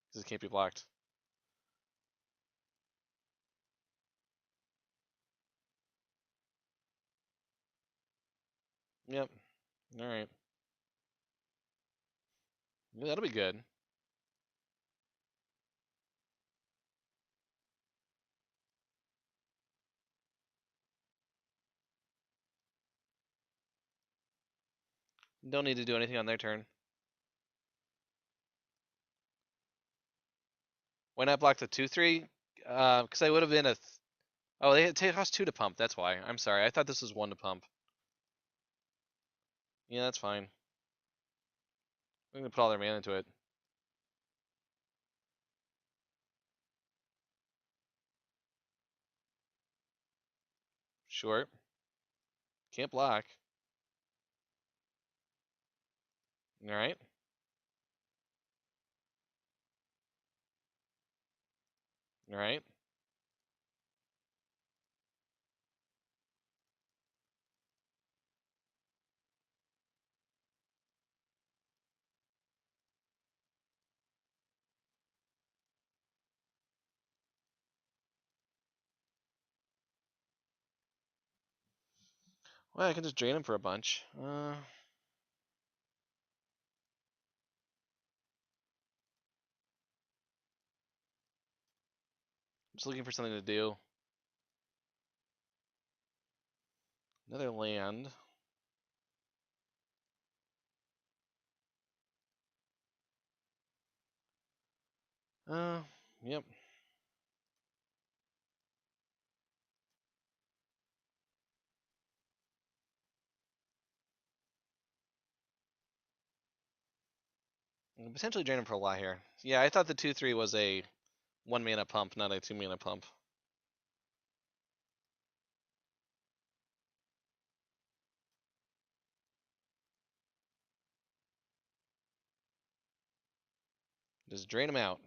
because it can't be blocked. Yep. Alright. Yeah, that'll be good. Don't need to do anything on their turn. Why not block the 2/3? Because I would have been a. Oh, they cost 2 to pump. That's why. I'm sorry. I thought this was 1 to pump. Yeah, that's fine. I'm gonna put all their mana into it. Sure. Can't block. Alright. Alright. Well, I can just drain them for a bunch. Just looking for something to do. Another land. Yep. Potentially drain him for a lot here. Yeah, I thought the 2/3 was a 1 mana pump, not a 2 mana pump. Just drain him out.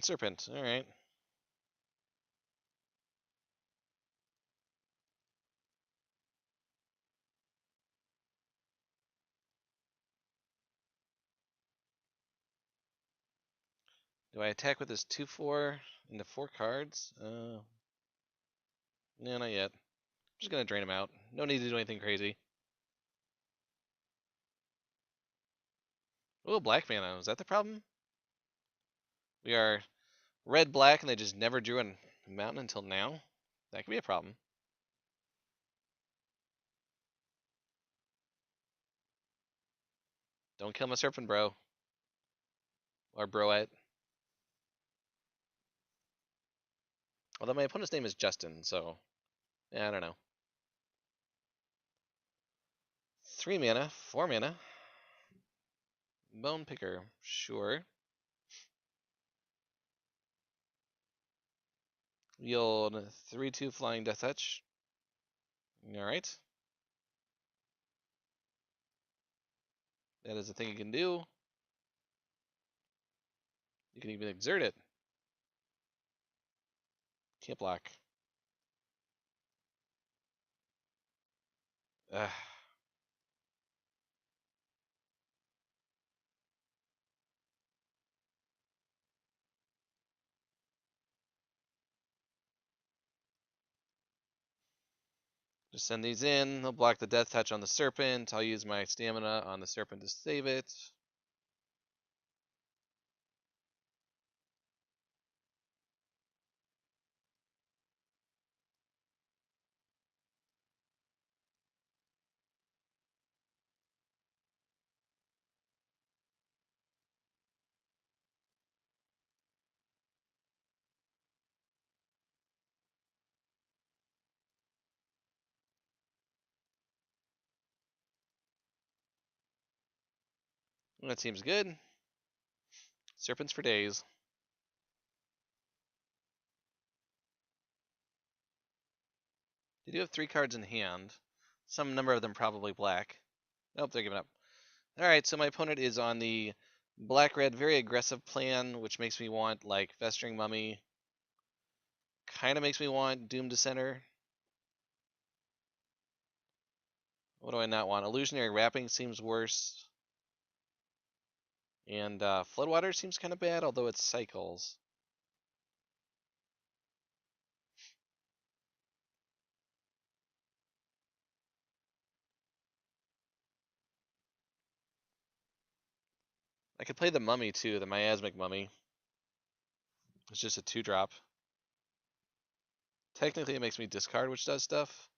Serpent. All right. Do I attack with this 2/4 into 4 cards? No, not yet. I'm just gonna drain him out. No need to do anything crazy. Oh, black mana. Is that the problem? We are red black, and they just never drew a mountain until now. That could be a problem. Don't kill my serpent, bro. Or broette. Although my opponent's name is Justin, so yeah, I don't know. 3 mana, 4 mana. Bone Picker, sure. Yield 3/2 Flying Death Touch. Alright. That is a thing you can do. You can even exert it. Can't block. Ugh. Just send these in. They'll block the Death Touch on the Serpent. I'll use my stamina on the Serpent to save it. That seems good. Serpents for days. They do have 3 cards in hand. Some number of them probably black. Nope, they're giving up. Alright, so my opponent is on the black-red very aggressive plan, which makes me want, like, Festering Mummy. Kind of makes me want Doom to Center. What do I not want? Illusionary Wrapping seems worse. And Floodwater seems kind of bad, although it cycles. I could play the Mummy too, the Miasmic Mummy. It's just a 2-drop. Technically it makes me discard, which does stuff.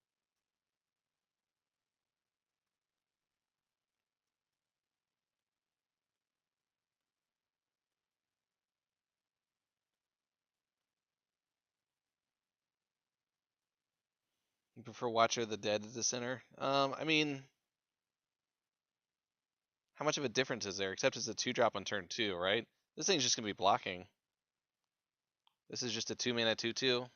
You prefer Watcher of the Dead to the center? I mean, how much of a difference is there? Except it's a 2-drop on turn 2, right? This thing's just gonna be blocking. This is just a 2-mana 2/2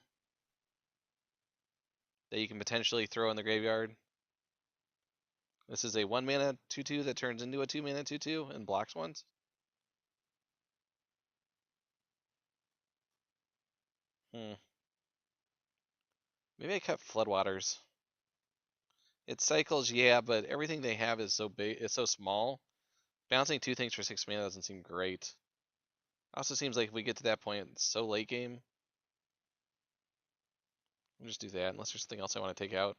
that you can potentially throw in the graveyard. This is a 1-mana 2/2 that turns into a 2-mana 2/2 and blocks once. Maybe I cut Floodwaters. It cycles, yeah, but everything they have is so big, it's so small. Bouncing 2 things for 6 mana doesn't seem great. Also seems like if we get to that point, it's so late game. We'll just do that, unless there's something else I want to take out.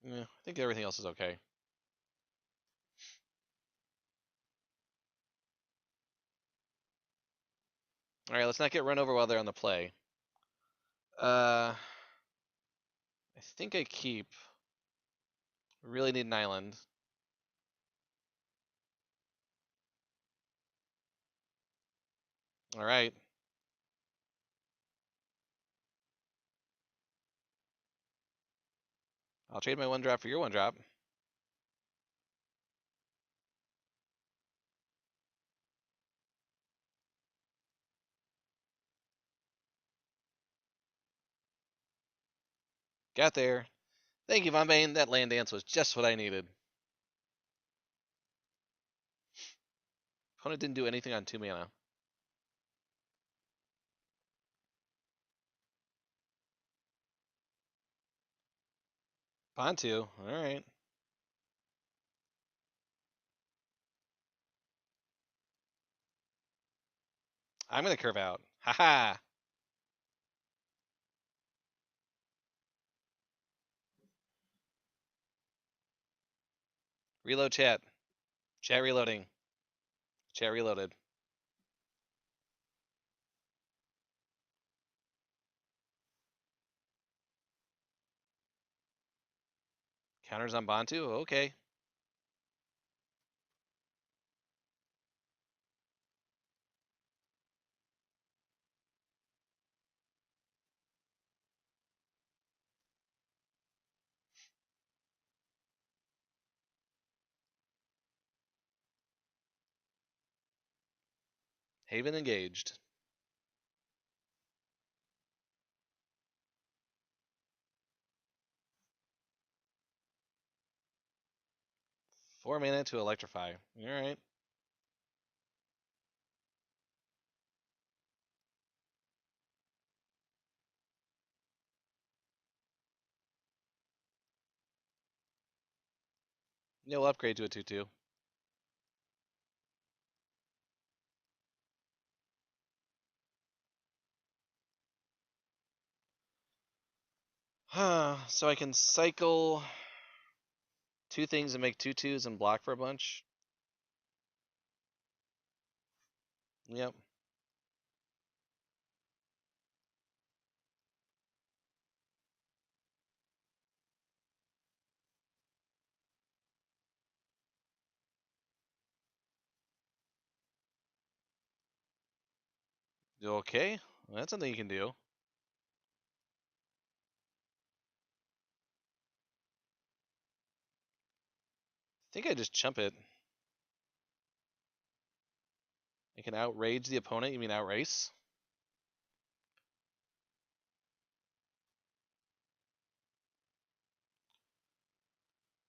Yeah, I think everything else is okay. Alright, let's not get run over while they're on the play. I think I keep. Really need an island. Alright. I'll trade my 1-drop for your 1-drop. Got there. Thank you, Von Bane. That land dance was just what I needed. Opponent didn't do anything on 2 mana. Pontu, alright. I'm gonna curve out. Haha! Reload chat. Chat reloading. Chat reloaded. Counters on Bantu? Okay. Haven engaged. Four mana to electrify. Alright. Yeah, we'll upgrade to a 2/2. So I can cycle 2 things and make 2/2s and block for a bunch. Yep. Okay. Well, that's something you can do. I think I just chump it. I can outrage the opponent. You mean outrace?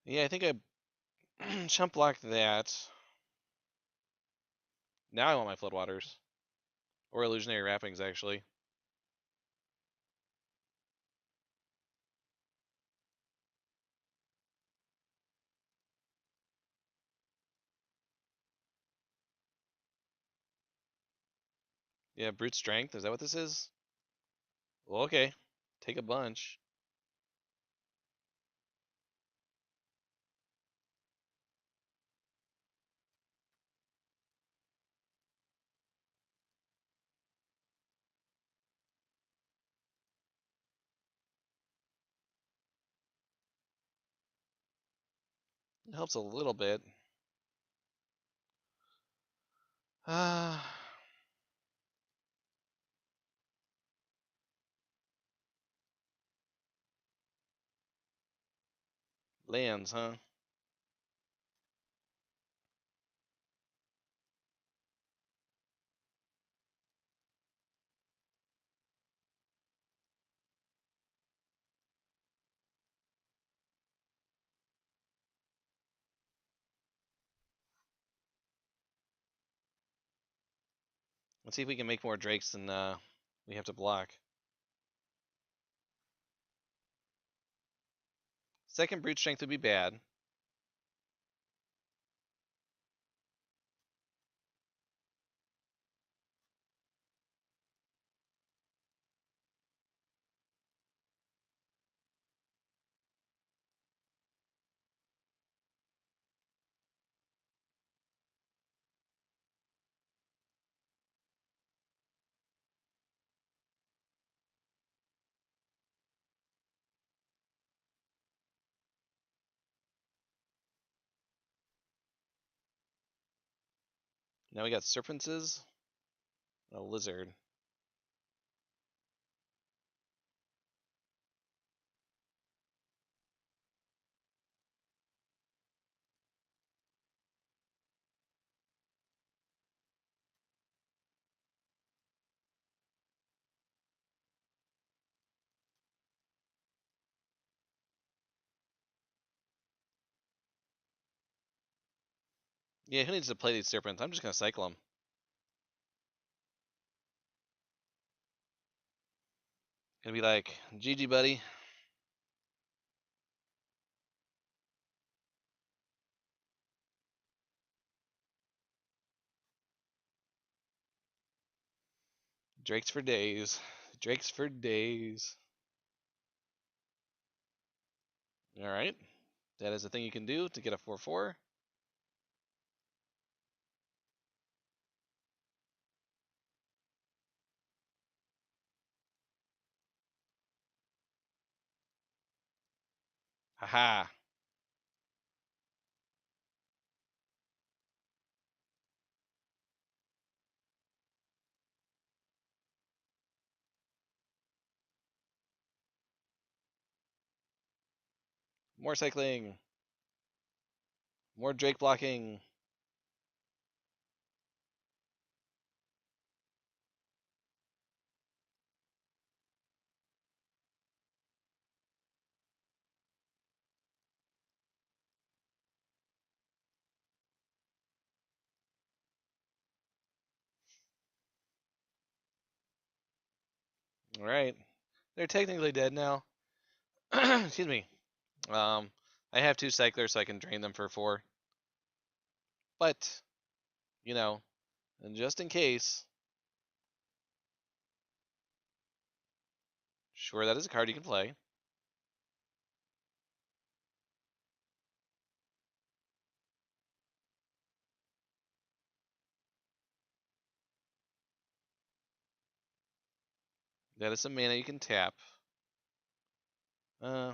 Yeah, I think I chump blocked that. Now I want my floodwaters. Or illusionary wrappings, actually. Yeah, brute strength. Is that what this is? Well, okay. Take a bunch. It helps a little bit. Ah, lands, huh? Let's see if we can make more drakes than we have to block. Second brute strength would be bad. Now we got serpenses, a lizard. Yeah, who needs to play these serpents? I'm just gonna cycle them. Gonna be like, GG, buddy. Drakes for days. Drakes for days. All right. That is a thing you can do to get a 4/4. Haha. More cycling. More Drake blocking. All right. They're technically dead now. Excuse me. Um, I have 2 cyclers, so I can drain them for 4. But, you know, and just in case, sure, that is a card you can play. That is some mana you can tap. Uh,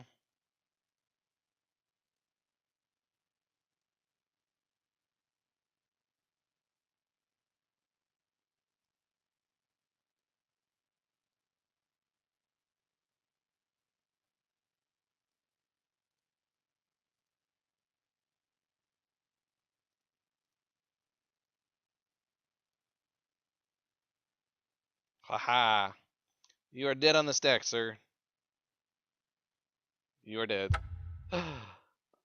Haha. You are dead on the stack, sir. You are dead.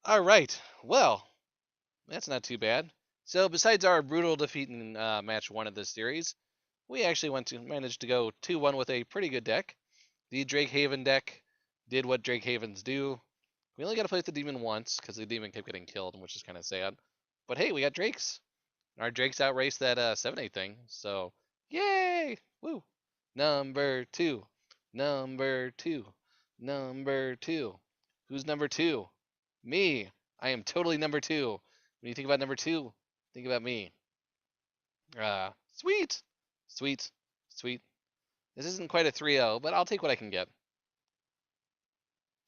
All right. Well, that's not too bad. So besides our brutal defeat in match 1 of this series, we actually managed to go 2-1 with a pretty good deck. The Drake Haven deck did what Drake Havens do. We only got to play with the demon once because the demon kept getting killed, which is kind of sad. But hey, we got Drakes. Our Drakes outraced that 7-8 thing. So, yay! Woo! Number 2. Number 2. Number 2. Who's number 2? Me. I am totally number 2. When you think about number 2, think about me. Sweet! Sweet. Sweet. This isn't quite a 3-0, but I'll take what I can get.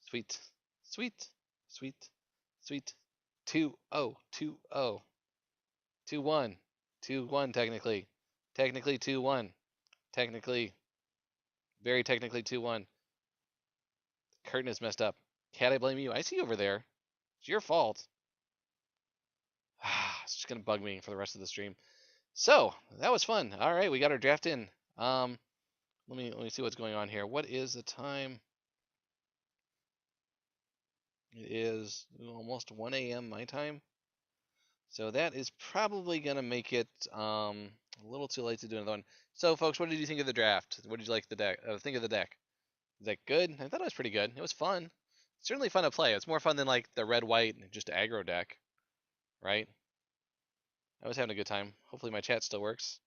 Sweet. Sweet. Sweet. Sweet. 2-0. 2-0. 2-1. 2-1 technically. Technically 2-1. Technically. Very technically 2-1. Curtain is messed up. Can't I blame you? I see you over there. It's your fault. It's just gonna bug me for the rest of the stream. So that was fun. All right, we got our draft in. Let me see what's going on here. What is the time? It is almost 1 a.m. my time. So that is probably gonna make it a little too late to do another one. So folks, what did you think of the draft? What did you like the deck? Think of the deck? Is that good? I thought it was pretty good. It was fun. Certainly fun to play. It's more fun than like the red white just aggro deck, right? I was having a good time. Hopefully my chat still works.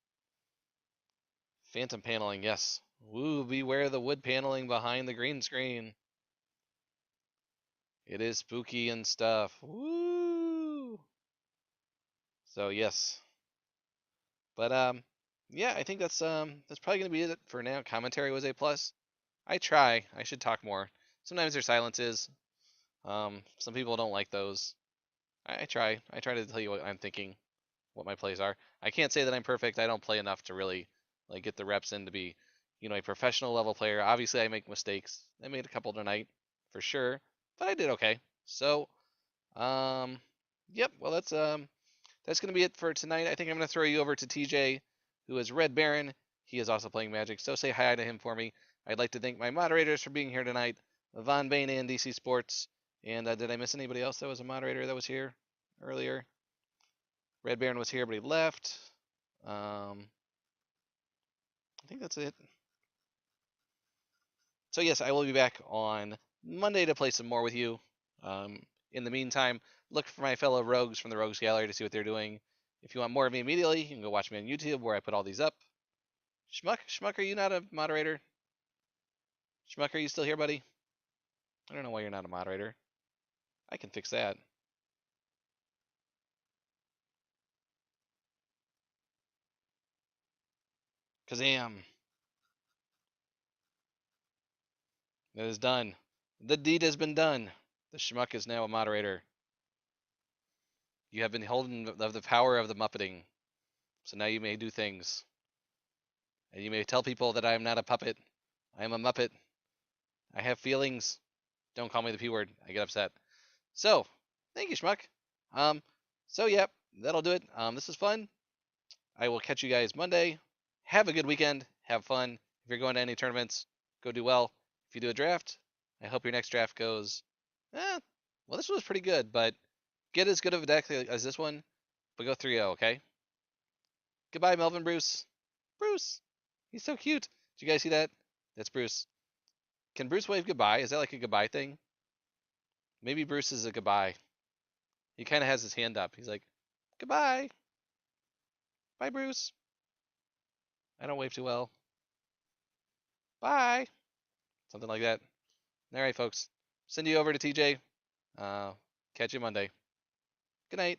Phantom paneling, yes. Woo, beware the wood paneling behind the green screen. It is spooky and stuff. Woo! So yes. But yeah, I think that's probably gonna be it for now. Commentary was A+. I try. I should talk more. Sometimes there's silences. Some people don't like those. I try. I try to tell you what I'm thinking, what my plays are. I can't say that I'm perfect. I don't play enough to really like get the reps in to be, a professional level player. Obviously, I make mistakes. I made a couple tonight, for sure, but I did okay. So, um, yep. Well, that's gonna be it for tonight. I think I'm gonna throw you over to TJ, who is Red Baron. He is also playing Magic, so say hi to him for me. I'd like to thank my moderators for being here tonight, Von Bane and DC Sports. And did I miss anybody else that was a moderator that was here earlier? Red Baron was here, but he left. I think that's it. So yes, I will be back on Monday to play some more with you. In the meantime, look for my fellow rogues from the Rogues Gallery to see what they're doing. If you want more of me immediately, you can go watch me on YouTube where I put all these up. Schmuck, are you not a moderator? Schmuck, are you still here, buddy? I don't know why you're not a moderator. I can fix that. Kazam. It is done. The deed has been done. The Schmuck is now a moderator. You have been holding of the power of the Muppeting. So now you may do things. And you may tell people that I am not a puppet. I am a Muppet. I have feelings. Don't call me the P word. I get upset. So, thank you, Schmuck. So yep, that'll do it. This is fun. I will catch you guys Monday. Have a good weekend. Have fun. If you're going to any tournaments, go do well. If you do a draft, I hope your next draft goes, well, this was pretty good, but get as good of a deck as this one, but go 3-0, okay? Goodbye, Melvin Bruce. Bruce. He's so cute. Did you guys see that? That's Bruce. Can Bruce wave goodbye? Is that like a goodbye thing? Maybe Bruce is a goodbye. He kind of has his hand up. He's like, goodbye. Bye, Bruce. I don't wave too well. Bye. Something like that. All right, folks. Send you over to TJ. Catch you Monday. Good night.